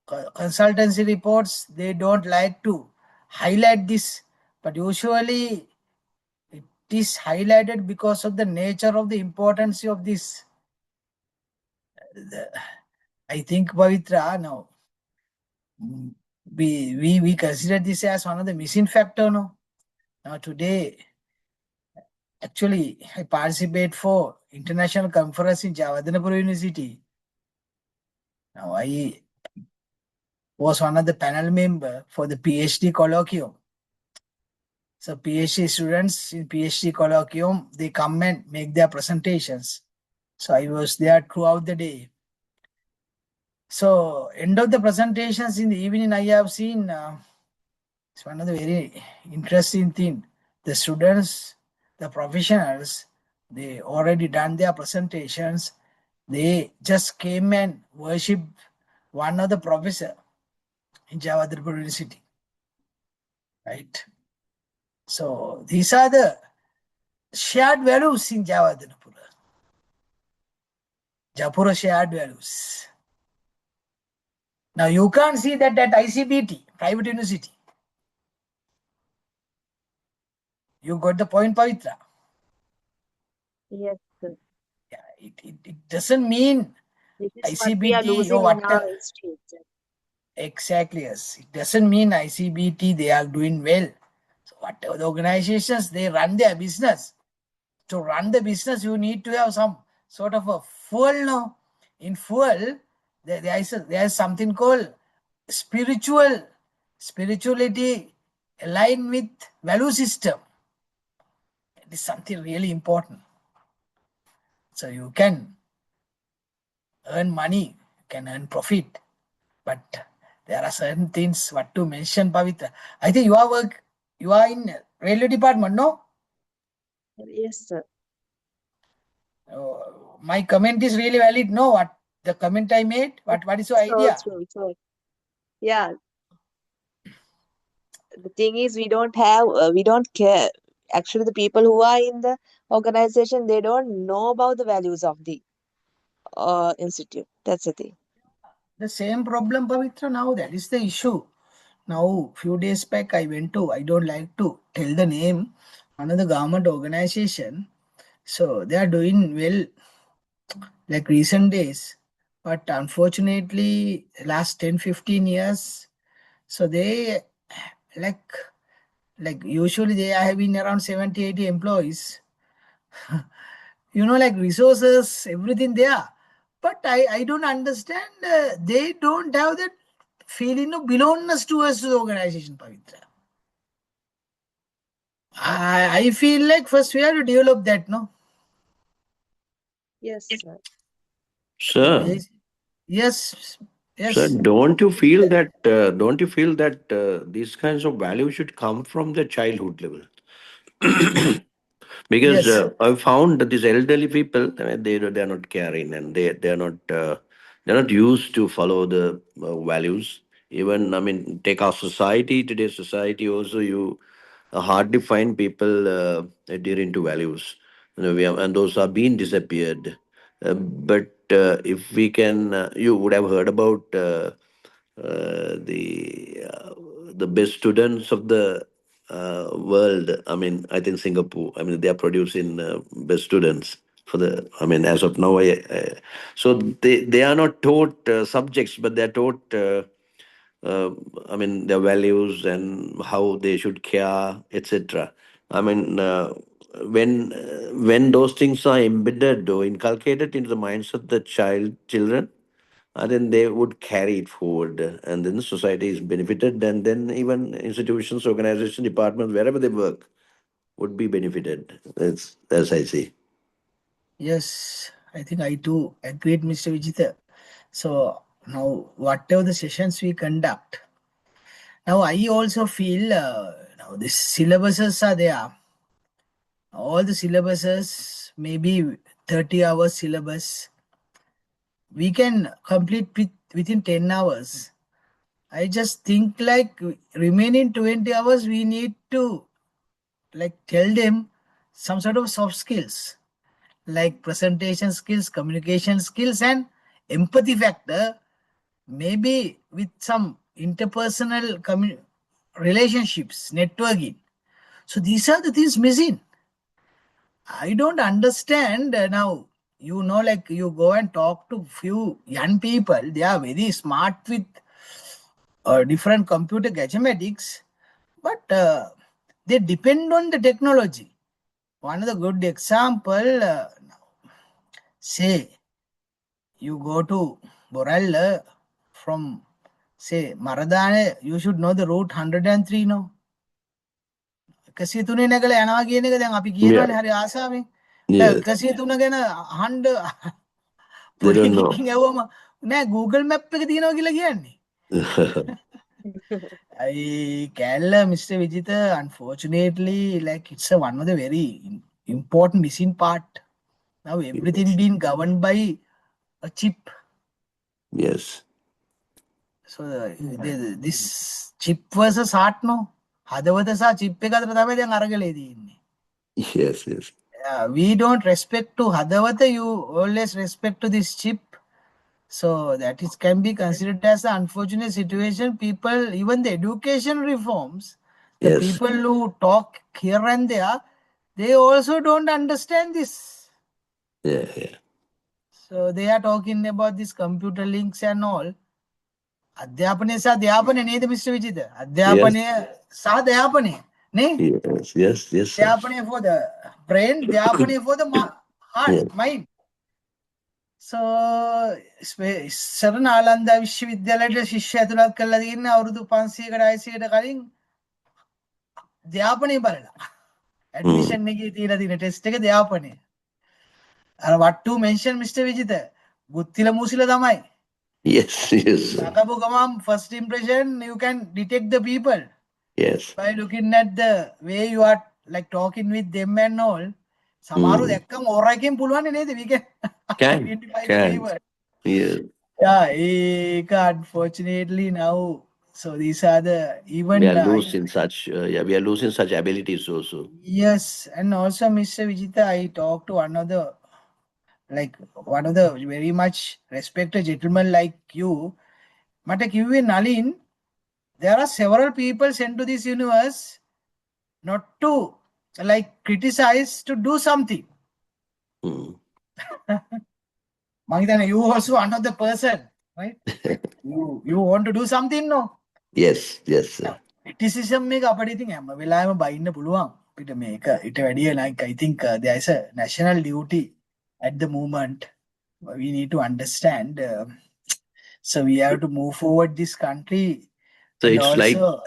consultancy reports, they don't like to highlight this, but usually it is highlighted because of the nature of the importance of this. I think Pavitra now, mm, we consider this as one of the missing factor, no? Now today, actually, I participate for international conference in Javadhanapur University. Now I was one of the panel member for the PhD colloquium. So PhD students in PhD colloquium, they come and make their presentations. So I was there throughout the day. So end of the presentations in the evening, I have seen it's one of the very interesting thing. The students, the professionals, they already done their presentations. They just came and worship one of the professor in Javadhanapur University, right? So these are the shared values in Javadhanapur. Japura shared values. Now you can't see that at ICBT, private university. You got the point, Pavitra. Yes, sir. Yeah, it doesn't mean This is what we are ICBT or losing in what. our institute, sir. Exactly, yes. It doesn't mean ICBT they are doing well. So whatever the organizations, they run their business. To run the business, you need to have some sort of a fuel. No? In fuel, there is something called spirituality aligned with value system. It is something really important. So you can earn money, you can earn profit, but there are certain things what to mention, Pavitra. I think you are in railway department, no? Yes, sir. My comment is really valid. No, what the comment I made? What is your So idea? true. So yeah, the thing is we don't care. Actually, the people who are in the organization, they don't know about the values of the institute. That's the thing. The same problem, Pavitra. Now that is the issue. Now, few days back, I went to. I don't like to tell the name. One of the government organization. So they are doing well, like recent days. But unfortunately, last 10-15 years, so they like usually they are having around 70-80 employees, like resources, everything there. But I don't understand, they don't have that feeling of belongingness towards the organization, Pavitra. I feel like first we have to develop that, no? Yes, sir. Sir, Yes, yes, sir, yes. don't you feel that these kinds of values should come from the childhood level? Because Yes, I found that these elderly people, they are not caring, and they're not used to follow the values. Even, I mean, take our society, today's society also, you hardly find people adhering to values. And those are being disappeared. But if we can, you would have heard about the best students of the world. I mean, I think Singapore. I mean, they are producing best students for the. I mean, as of now, so they are not taught subjects, but they are taught. Uh, I mean, their values and how they should care, etc. I mean, when those things are embedded or inculcated into the minds of the children, then they would carry it forward, and then the society is benefited, and then even institutions, organizations, departments, wherever they work, would be benefited. That's as I see. yes. I think I too agreed, Mr. Vijita. So now whatever the sessions we conduct, now I also feel now the syllabuses are there. All the syllabuses, maybe 30 hours syllabus, we can complete within 10 hours. I just think like remaining 20 hours, we need to like tell them some sort of soft skills like presentation skills, communication skills, and empathy factor, maybe with some interpersonal relationships, networking. So these are the things missing. I don't understand now. You know, like you go and talk to few young people, they are very smart with different computer gadgetics, but they depend on the technology. One of the good example, say you go to Borel from say Maradane, you should know the route 103 no. එකසිය තුනේ නැගලා යනවා කියන එක දැන් අපි Yeah. කියනවනේ හරි ආසාවෙන්. දැන් Yes. 103 ගැන අහන්න They පොඩි don't know. එකකින් ඇහුවම නෑ Google map එක තියෙනවා කියලා කියන්නේ. I Kerala, Mr. Vijita, unfortunately, like it's one of the very important missing part. Now everything being governed by a chip. Yes. So this chip versus heart no. හදවත සහ chip එක අතර තමයි දැන් අරගලේ තියෙන්නේ. Yes. Yes. We don't respect to හදවත, you always respect to this chip. So that is can be considered as an unfortunate situation. People, even the education reforms, the Yes. people who talk here and there, they also don't understand this. Yeah. Yeah. So they are talking about these computer links and all. අධ්‍යාපනය සහ ධ්‍යාපනය නේද mister විජිත? අධ්‍යාපනය සහ ධ්‍යාපනය නේ? Yes. Yes. Yes. Sir. ධ්‍යාපනය for the brain, ධ්‍යාපනය for the heart, Yes. mind. So ඉස්සර නාලන්දා විශ්වවිද්‍යාලයට ශිෂ්‍ය ඇතුළත් කරලා තියෙන අවුරුදු 500කට 600කට කලින් ධ්‍යාපනය බලලා ඇඩ්මිෂන් එකේ තියලා තියෙන ටෙස්ට් එක ධ්‍යාපනය. අර what to mention Mr. විජිත ගුත්තිල මූසිල තමයි. Yes. Yes. Sir. Nakabu Gamam, first impression, you can detect the people Yes. by looking at the way you are like talking with them and all. Samaru දැක්කම ඕරයිකෙන් පුළුවන් නේද? We can Can. identify the Can. people. Yeah. Yeah, unfortunately now, so these are the even We are losing such. Yeah, we are losing such abilities also. yes, and also Mr. Vijita, I talked to another like one of the very much respected gentleman like you. මට කිව්වේ Nalin, there are several people sent to this universe not to like criticize, to do something. Hmm. Mahitana, you also another person, right? you want to do something, no? Yes. Yes. Sir. Criticism එක අපිට ඉතින් හැම වෙලාවෙම බයින්න පුළුවන්. අපිට මේක ඊට වැඩිය like I think there is a national duty at the moment. We need to understand. So we have to move forward this country. So And it's also,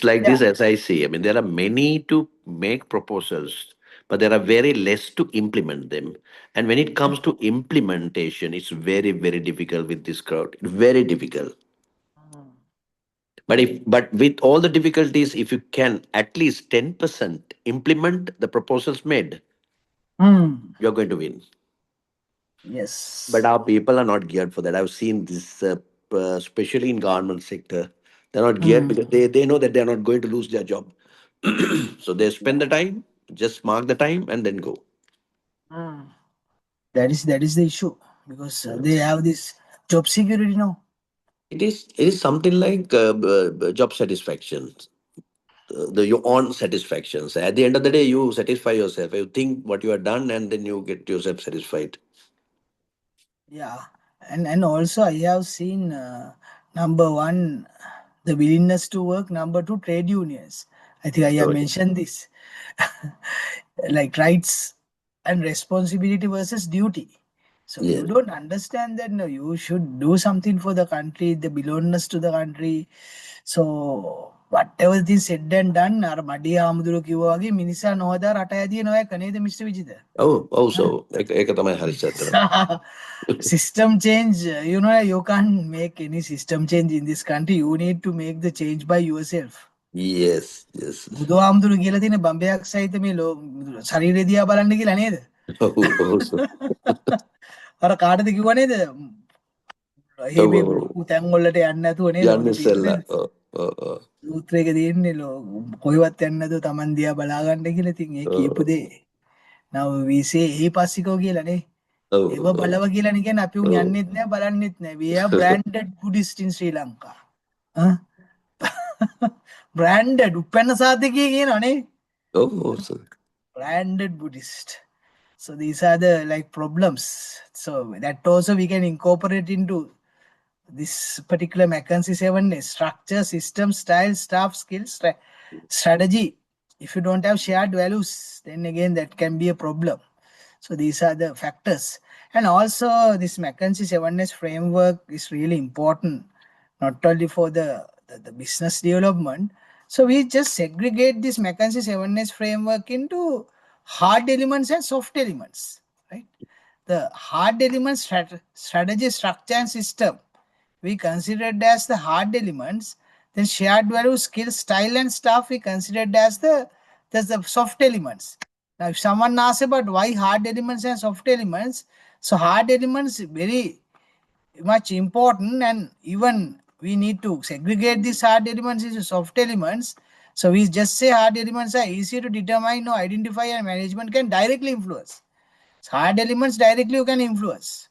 like yeah. this, as I see. I mean, there are many to make proposals, but there are very less to implement them. And when it comes to implementation, it's very, very difficult with this crowd. Very difficult. But with all the difficulties, if you can at least 10% implement the proposals made, you're going to win. Yes. But our people are not geared for that. I've seen this, especially in government sector. They're not geared because they know that they're not going to lose their job. So they spend the time, just mark the time, and then go. That is the issue because they have this job security now. It is something like job satisfaction, your own satisfactions. At the end of the day, you satisfy yourself. You think what you have done, and then you get yourself satisfied. Yeah, and also I have seen number one, the willingness to work. Number two, trade unions. I think I have mentioned this, like rights and responsibility versus duty. So Yeah. you don't understand that no, you should do something for the country, the belongingness to the country. So whatever is said and done, අර මඩිය හාමුදුරුවෝ කිව්වා වගේ මිනිසා නොහදා රට ඇදිය නොයක නේද mister විජිත? Also, ඒක තමයි හරි ඇත්තටම. System change, you know, you can't make any system change in this country. You need to make the change by yourself. Yes. බුදුහාමුදුරුවෝ කියලා තියෙන බම්බයක් සහිත මේ ශරීරය දිහා බලන්න කියලා නේද? Also. අර කාටද කිව්වා නේද? මේ ලොකු තැන් වලට යන්නේ නැතුව නේද? යන්න ඉස්සෙල්ලා. සූත්‍රයක තියෙන්නේ කොහෙවත් යන්නේ නැතුව Taman දිහා බලා ගන්න කියලා. ඉතින් ඒ කියපු දේ now we say එහිපස්සිකෝ කියලා නේ. ඒව බලව කියලානේ කියන්නේ අපි උන් යන්නෙත් නැහැ බලන්නෙත් නැහැ. We are branded Buddhist in Sri Lanka. branded උපැන්න සාධකයේ කියනවා නේ. Branded Buddhist. So these are the like problems. So that also we can incorporate into this particular McKinsey 7 structure, system, style, staff, skills, strategy. If you don't have shared values, then again that can be a problem. So these are the factors. And also this McKinsey 7S framework is really important, not only for the business development. So we just segregate this McKinsey 7S framework into hard elements and soft elements, right? The hard elements, strategy, structure and system, we considered as the hard elements. Then shared value, skill, style and stuff, we considered as the soft elements. Now if someone asks about why hard elements and soft elements, so hard elements very much important, and even we need to segregate these hard elements into soft elements. So we just say hard elements are easy to determine or identify, and management can directly influence. So hard elements directly you can influence.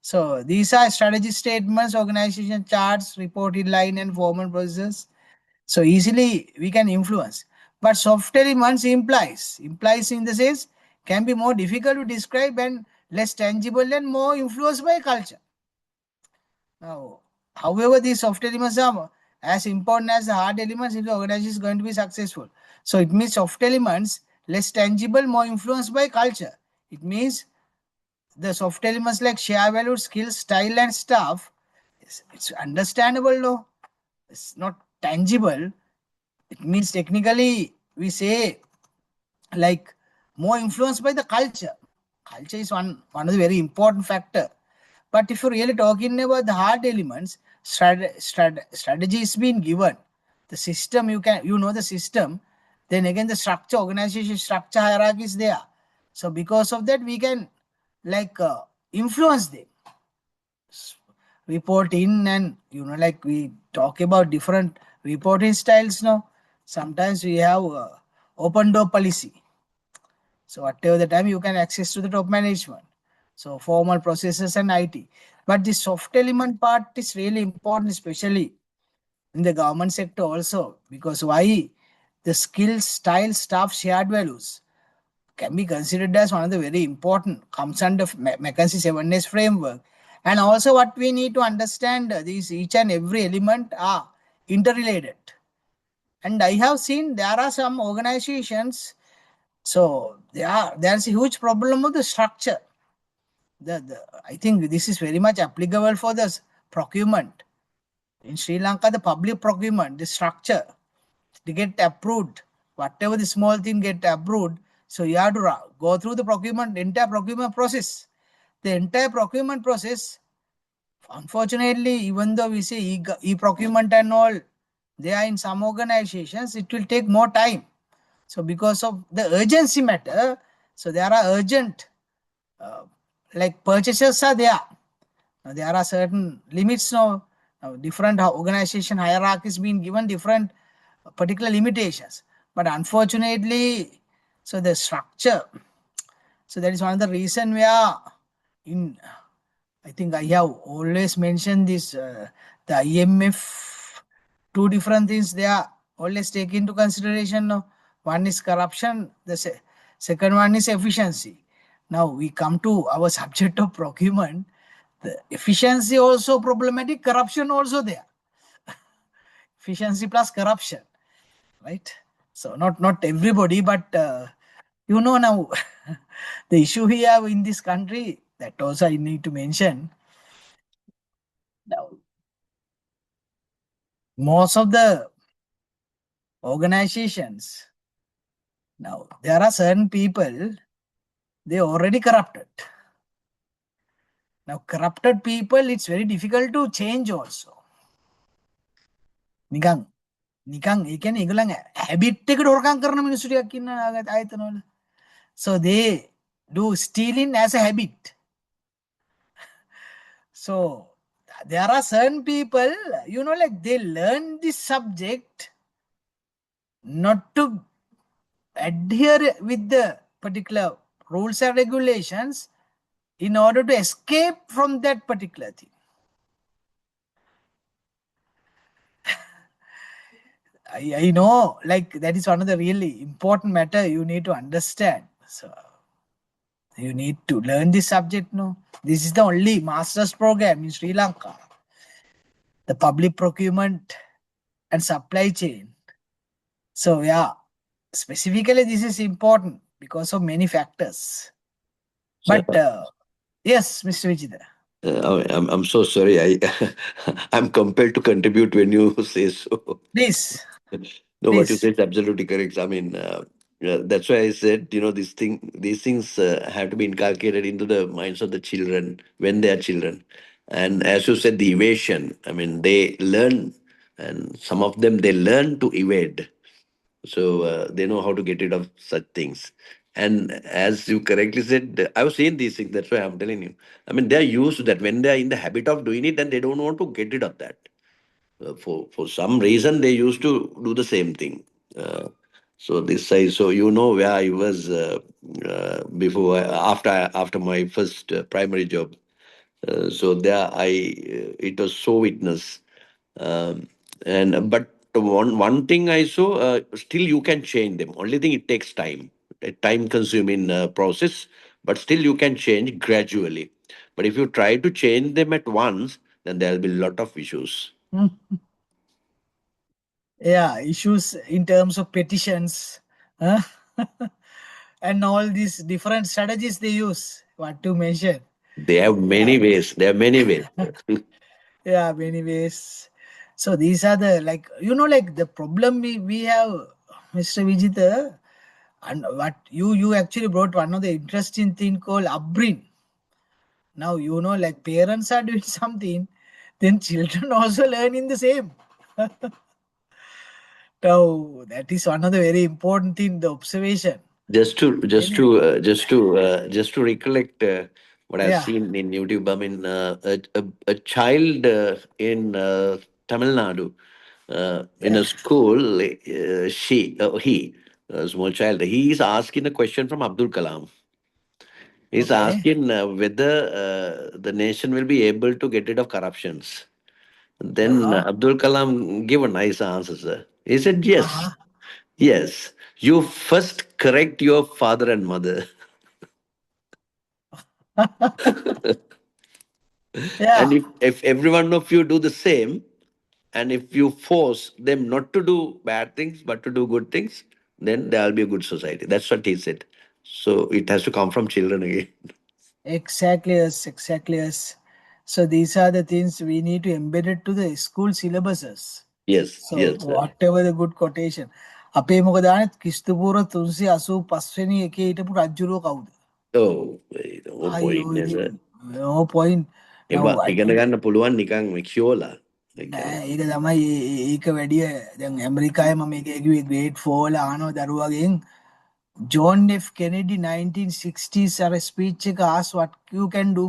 So these are strategy statements, organization charts, reported line and formal processes. So easily we can influence. But soft elements implies in the sense can be more difficult to describe and less tangible and more influenced by culture. Now, however, these soft elements are as important as the hard elements if the organization is going to be successful. So it means soft elements less tangible, more influenced by culture. It means the soft elements like share value, skills, style and stuff, it's understandable though. It's not tangible. It means technically we say like more influenced by the culture. Culture is one of the very important factor. But if you're really talking about the hard elements, strategy is being given. The system, you know the system. Then again the structure, organization structure hierarchy is there. So because of that we can like influence them. Report in, and you know, like we talk about different reporting styles now. Sometimes we have open door policy. So whatever the time you can access to the top management. So formal processes and IT. But the soft element part is really important, especially in the government sector also. Because why? The skills, style, staff, shared values can be considered as one of the very important, comes under McKinsey 7S framework. And also what we need to understand, these each and every element are interrelated. And I have seen there are some organizations, so there's a huge problem of the structure. I think this is very much applicable for the procurement. In Sri Lanka, the public procurement, the structure, to get approved, whatever the small thing get approved, so you have to go through the entire procurement process. The entire procurement process, unfortunately, even though we say e-procurement and all, they are in some organizations, it will take more time. So because of the urgency matter, so there are urgent like purchases are there. Now, there are certain limits now. Different organization hierarchies being given different particular limitations. But unfortunately, so the structure, so that is one of the reason we are in, I think I have always mentioned this, the IMF, two different things they are always take into consideration now. One is corruption, the second one is efficiency. Now we come to our subject of procurement. The efficiency also problematic, corruption also there. Efficiency plus corruption, right? So not everybody, but you know now the issue we have in this country, that also I need to mention. Now, most of the organizations. Now, there are certain people, they already corrupted. Now, corrupted people, it's very difficult to change also. නිකන් නිකන් ඒ කියන්නේ ඒගොල්ලන් habit එකට හොරකම් කරන මිනිස්සු ටිකක් ඉන්න ආයතනවල. So they do stealing as a habit. So there are certain people, you know, like they learn this subject not to adhere with the particular rules and regulations in order to escape from that particular thing. I know, like that is one of the really important matter you need to understand. So you need to learn this subject, no? This is the only master's program in Sri Lanka. The public procurement and supply chain. So yeah, specifically this is important because of many factors. But yes, Mr. Vijita. I'm so sorry. I'm compelled to contribute when you say so. Please. No, what you Please. say is absolutely correct. I mean, that's why I said, these things have to be inculcated into the minds of the children when they are children. And as you said, the evasion. I mean, they learn, and some of them they learn to evade. So they know how to get rid of such things. And as you correctly said, I've seen these things. That's why I'm telling you. I mean, they're used to that. When they're in the habit of doing it, then they don't want to get rid of that. For some reason, they used to do the same thing. Uh, so this size. So you know where I was before, after my first primary job. So there, it was so witness. Um, and but one thing I saw, still you can change them. Only thing, it takes time, a time consuming process, but still you can change gradually. But if you try to change them at once, then there will be a lot of issues. Yeah, issues in terms of petitions, huh? And all these different strategies they use. What to mention? They have Yeah, many ways. There are many ways. yeah, many ways. So these are the, like, you know, like the problem we have, Mr. Vijita, and what you actually brought one of the interesting thing called upbringing. Now, you know, like parents are doing something, then children also learn in the same. Now, that is one of the very important thing, the observation. Just to recollect what I've Yeah, seen in YouTube. I mean, a child in Tamil Nadu, in yeah, a school, he, a small child, he is asking a question from Abdul Kalam. He's okay. asking whether the nation will be able to get rid of corruptions. Then Uh-huh. Abdul Kalam gave a nice answer, sir. He said, yes, Uh-huh. yes. You first correct your father and mother. And Yeah, if every one of you do the same, and if you force them not to do bad things but to do good things, then there will be a good society. That's what he said. So it has to come from children again. exactly yes, exactly yes. So these are the things we need to embed it to the school syllabuses. Yes, So yes, sir. whatever the good quotation. අපේ මොකද දාන්නේ ක්‍රිස්තුපූර්ව 385 වෙනි එකේ හිටපු රජුරෝ කවුද? Oh, no point, අයියෝ yes, ඉතින් sir. no point. Now I ඉගෙන think ගන්න පුළුවන් නිකන් කියෝලා. නෑ ඒක තමයි ඒක වැඩිය දැන් ඇමරිකාවේ මම මේක කිව්වේ grade 4 ල අහනවා දරුවගෙන් John F. Kennedy 1960s අර speech එක ask what you can do.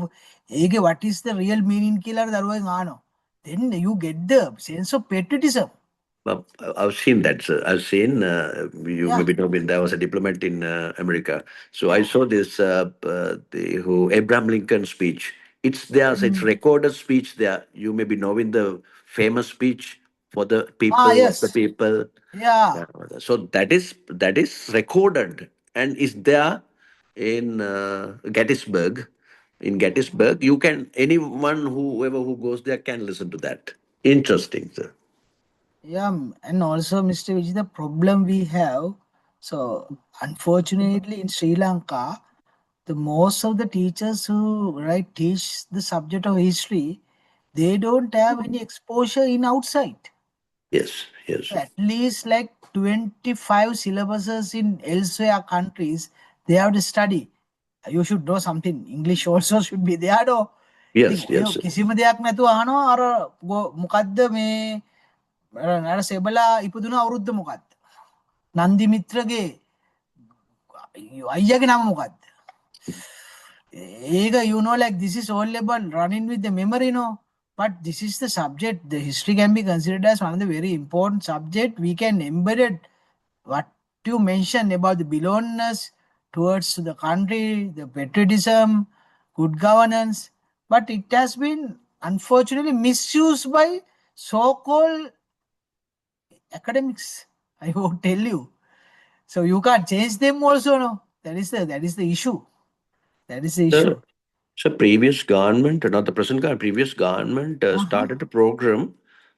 ඒකේ what is the real meaning කියලා දරුවෙන් අහනවා. Then you get the sense of patriotism. Well, I've seen that, sir. I've seen, you Yeah. maybe know, when I was a diplomat in America. So I saw this, Abraham Lincoln speech. It's there, so it's recorded speech there. You may be knowing the famous speech for the Ah, people of the yes. people. Yeah. Yeah. So that is recorded and is there in Gettysburg. In Gettysburg, you can anyone whoever who goes there can listen to that. Interesting, sir. Yeah. And also, Mr. Vijay, the problem we have, so unfortunately in Sri Lanka, the most of the teachers who teach the subject of history, they don't have any exposure in outside. Yes, yes. At least like 25 syllabuses in elsewhere countries. They have to study. You should know something. English also should be there. No? ඉතින් Yes, ඔය yes. කිසිම දෙයක් නැතුව අහනවා අර මොකද්ද මේ අර සෙබලා ඉපදුන අවුරුද්ද මොකක්ද? නන්දි මිත්‍රගේ අයියාගේ නම මොකක්ද? you know, like this is all about running with the memory, no. But this is the subject. The history can be considered as one of the very important subject. We can embed it. What you mentioned about the belongingness towards the country, the patriotism, good governance, but it has been unfortunately misused by so-called academics. I won't tell you. So you can't change them also, no. That is the issue. That is the issue. So, so previous government, not the present government, previous government Uh-huh. started a program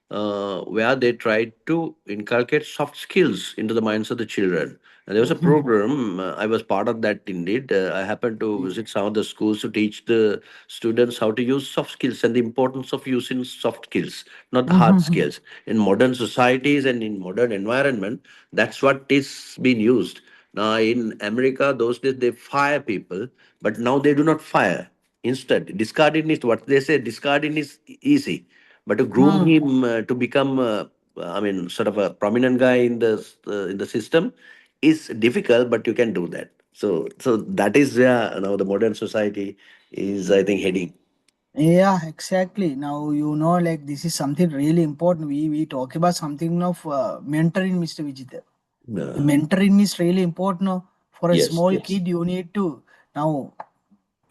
where they tried to inculcate soft skills into the minds of the children. And there was a program, I was part of that indeed. I happened to visit some of the schools to teach the students how to use soft skills and the importance of using soft skills, not the hard skills. In modern societies and in modern environment, that's what is being used. Now, in America, those days they fire people, but now they do not fire. Instead, discarding is what they say. Discarding is easy, but to groom Hmm. him to become, I mean, sort of a prominent guy in the system is difficult. But you can do that. So that is where now the modern society is, I think, heading. Yeah, exactly. Now you know, like this is something really important. We talk about something of mentoring, Mr. Vijita. The Uh, mentoring is really important. No? For a yes, small yes. kid, you need to now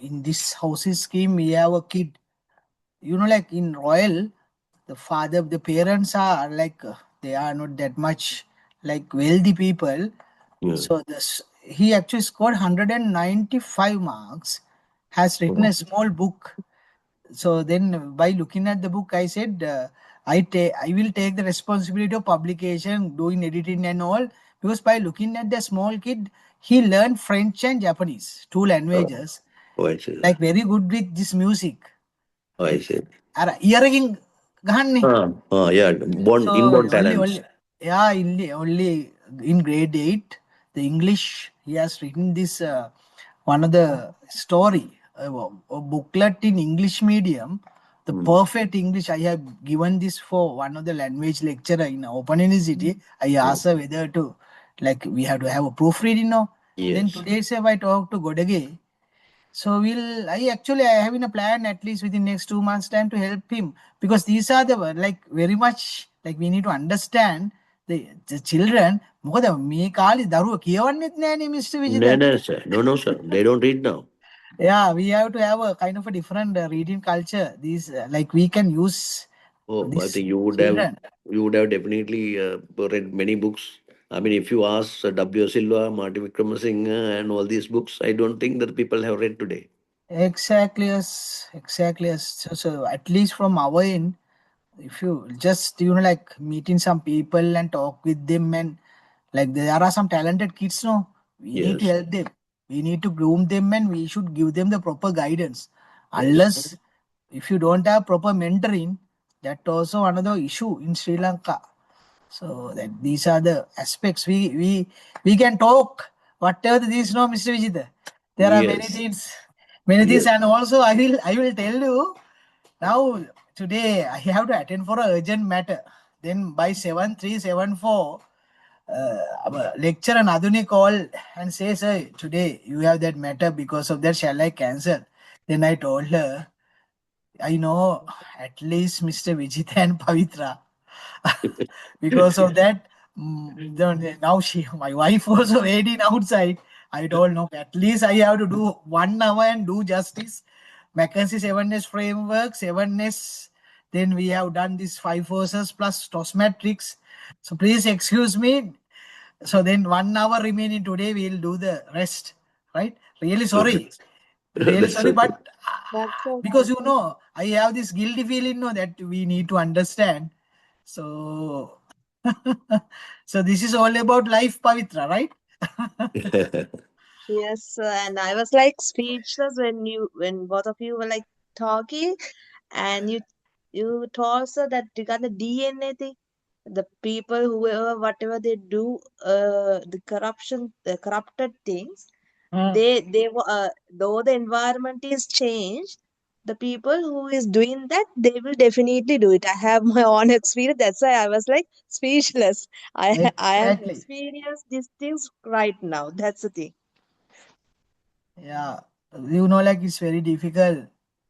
in this housing scheme. We have a kid. You know, like in Royal, the father, the parents are like they are not that much like wealthy people. Yeah. So this he actually scored 195 marks. Has written a Oh, small book. So then by looking at the book I said I will take the responsibility of publication, doing editing and all, because by looking at the small kid he learned French and Japanese, two oh, languages, oh, I see. like very good with this music. Oh, I see. අර ඉයරකින් ගහන්නේ. Yeah, So inborn only talents. yeah, only in grade 8, the English he has written this one of the story, a booklet in English medium, the Mm. perfect English. I have given this for one of the language lecturer in Open University. I Mm. asked her whether to like we have to have a proofreading now. Then Yes. today itself I talked to Godage. So I having a plan at least within next 2 months time to help him, because these are the like very much like we need to understand the children. මොකද මේ කාලේ දරුවෝ කියවන්නෙත් නෑනේ mister Vijitha. No, no, sir. No, no, sir. They don't read now. Yeah, we have to have a kind of a different reading culture. These like we can use Oh, I these think children. you would have definitely read many books. I mean, if you ask W. Silva, Marty Vikramasinghe, and all these books, I don't think that people have read today. Exactly, yes, exactly, yes. So at least from our end, if you just like meeting some people and talk with them, and like there are some talented kids, no, we need to Yes, help them, we need to groom them, and we should give them the proper guidance. yes. Unless if you don't have proper mentoring, that also another issue in Sri Lanka. So that these are the aspects we can talk whatever these, no, Mr. Vijita. There are Yes, many things, yes. and also I will tell you now. Today I have to attend for a urgent matter. Then by 7374, our lecturer Naduni called and says, "Sir, today you have that matter. Because of that, shall I cancel?" Then I told her, I know at least Mr. Vijita and Pavitra. Because of that, now my wife also waiting outside. I told no, at least I have to do 1 hour and do justice. Mackenzie 7S framework, 7S. Then we have done this 5 forces plus toss matrix. So please excuse me. So then 1 hour remaining today, we'll do the rest. Right? Really sorry. Really That's sorry, okay. but That's because okay. I have this guilty feeling, no, that we need to understand. So, so this is all about life, Pavitra, right? Yes, and I was like speechless when both of you were like talking, and you told us that regarding the DNA thing. the people, whoever, whatever they do, the corruption, the corrupted things, Mm. though the environment is changed, the people who is doing that, they will definitely do it. I have my own experience. That's why I was like speechless. I am Exactly. experienced these things right now. That's the thing. Yeah. You know, like it's very difficult.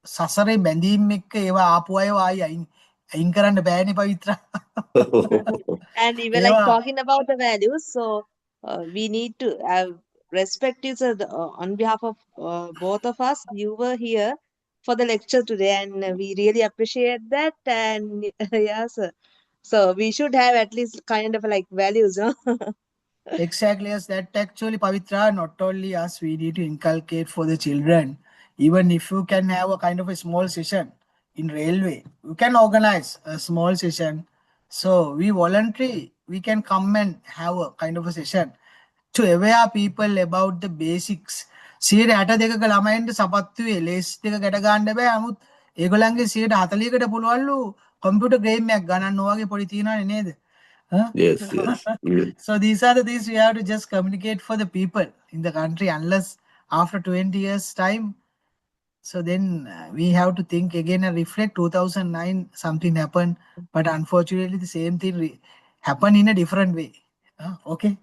සසරේ බැඳීම් එක්ක ඒවා ආපු අය ආයි අයින් කරන්න බෑනේ Pavithra. And we were like ඒවා talking about the values, so we need to respect each other on behalf of both of us. You were here for the lecture today, and we really appreciate that. And yeah, sir. So we should have at least kind of like values, no? exactly, yes, that actually, Pavitra, not only us, we need to inculcate for the children. Even if you can have a kind of a small session in railway, you can organize a small session. So we voluntary, we can come and have a kind of a session to aware people about the basics. 162ක ළමයින්ට සපත්තුවේ ලේස් දෙක ගැට ගන්න බෑ. නමුත් ඒගොල්ලන්ගේ 140කට පුළුවන්ලු computer game එකක් ගණන් ඔය වගේ පොඩි තියනවනේ නේද? Huh? Yes, yes. Mm. So these are the things we have to just communicate for the people in the country. Unless after 20 years time, so then we have to think again and reflect. 2009 something happened, but unfortunately the same thing happened in a different way. Okay.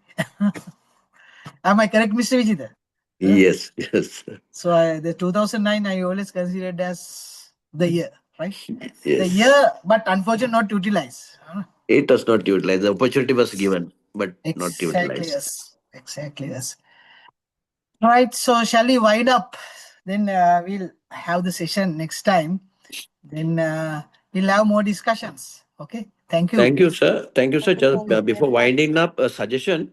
Am I correct, Mr. Vijita? Huh? Yes, yes, So the 2009 I always considered as the year, right? The yes. year, but unfortunately not utilized. It was not utilized. The opportunity was given, but not Exactly, utilized. yes. Exactly, yes. Right, so shall we wind up? Then we'll have the session next time. Then we'll have more discussions. Okay, thank you. Thank you, sir. Thank you, sir. Okay, Just thank you very before much. winding up, a suggestion,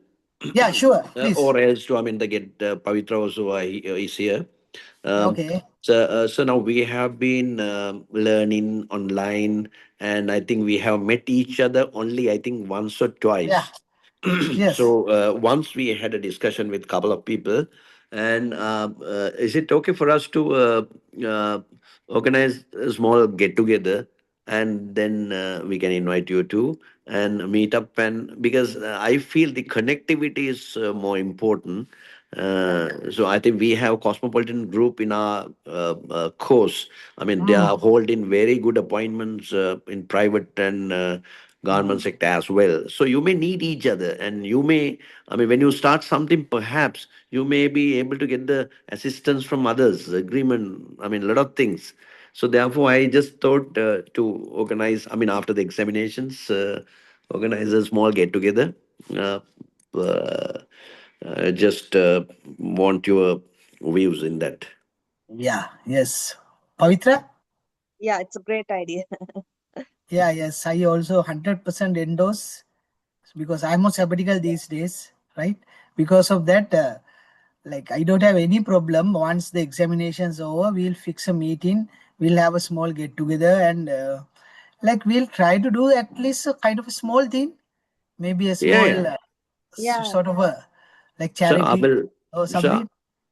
Yeah, sure, please. or else to, I mean, the get Pavitra also is here. Um, Okay. so now we have been learning online, and I think we have met each other only, I think, once or Yeah, twice. yes. So once we had a discussion with a couple of people, and is it okay for us to uh, organize a small get together, and then we can invite you too and meet up, and because I feel the connectivity is more important. So I think we have cosmopolitan group in our course. I mean, they Mm, are holding very good appointments in private and government sector as well. So you may need each other, and you may, I mean, when you start something, perhaps you may be able to get the assistance from others, agreement, I mean, a lot of things. So therefore, I just thought to organize, I mean, after the examinations, organize a small get together. Uh, uh, just want your views in that. yeah, yes. Pavitra? Yeah, it's a great idea. Yeah, yes. I also 100% endorse because I'm on sabbatical these days, right? Because of that, like I don't have any problem. Once the examination's over, we'll fix a meeting. We'll have a small get together and like we'll try to do at least a kind of a small thing, maybe a Yeah, small yeah. Yeah, sort of a like So I charity will. or So something.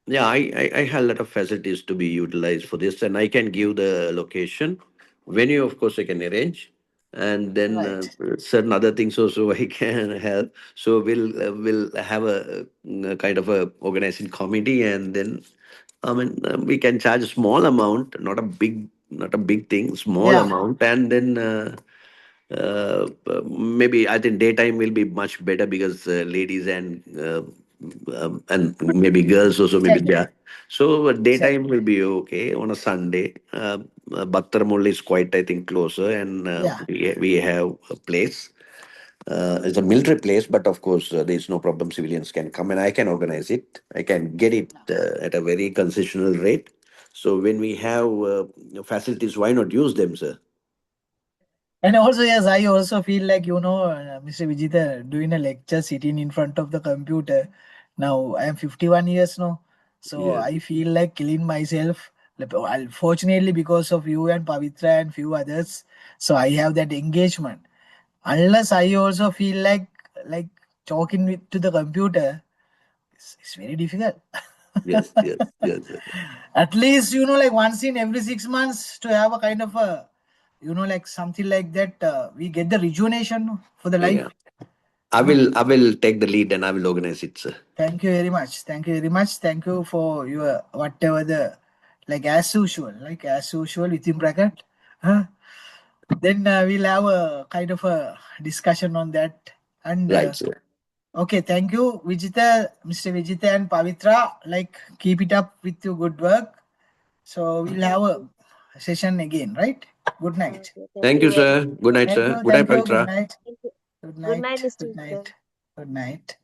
yeah, I have a lot of facilities to be utilized for this, and I can give the location, venue. Of course, I can arrange, and then Right. certain other things also I can help. So we'll have a kind of a organizing committee, and then I mean we can charge a small amount, not a big thing, small Yeah. amount, and then. Maybe I think daytime will be much better because ladies and maybe girls also maybe Exactly. there. So daytime Exactly. will be okay on a Sunday. Battaramulli is quite I think closer, and Yeah. we have a place. It's a military place, but of course there is no problem. Civilians can come, and I can organize it. I can get it at a very concessional rate. So when we have facilities, why not use them, sir? And also, yes, I also feel like, Mr. Vijita doing a lecture sitting in front of the computer. Now, I am 51 years now. So Yes. I feel like killing myself. Well, fortunately, because of you and Pavitra and few others. So I have that engagement. Unless I also feel like talking to the computer, it's very difficult. Yes, yes, yes. At least, like once in every 6 months to have a kind of a, like something like that, we get the rejuvenation for the life. Yeah. Huh? I will take the lead and I will organize it, sir. Thank you very much. Thank you very much. Thank you for your whatever the like as usual within bracket. Huh? Then we'll have a kind of a discussion on that. And Right, sir. okay, thank you, Vijita, Mr. Vijita and Pavitra. Like keep it up with your good work. So we'll Thank have you. a session again, right? Good night. Okay, thank Thank you you, very sir. much. Good night, Thank sir. you, Good night, thank you. Good Pavitra. night. Thank you. Good Good night, night. Mr. Good Victor. night. Good night.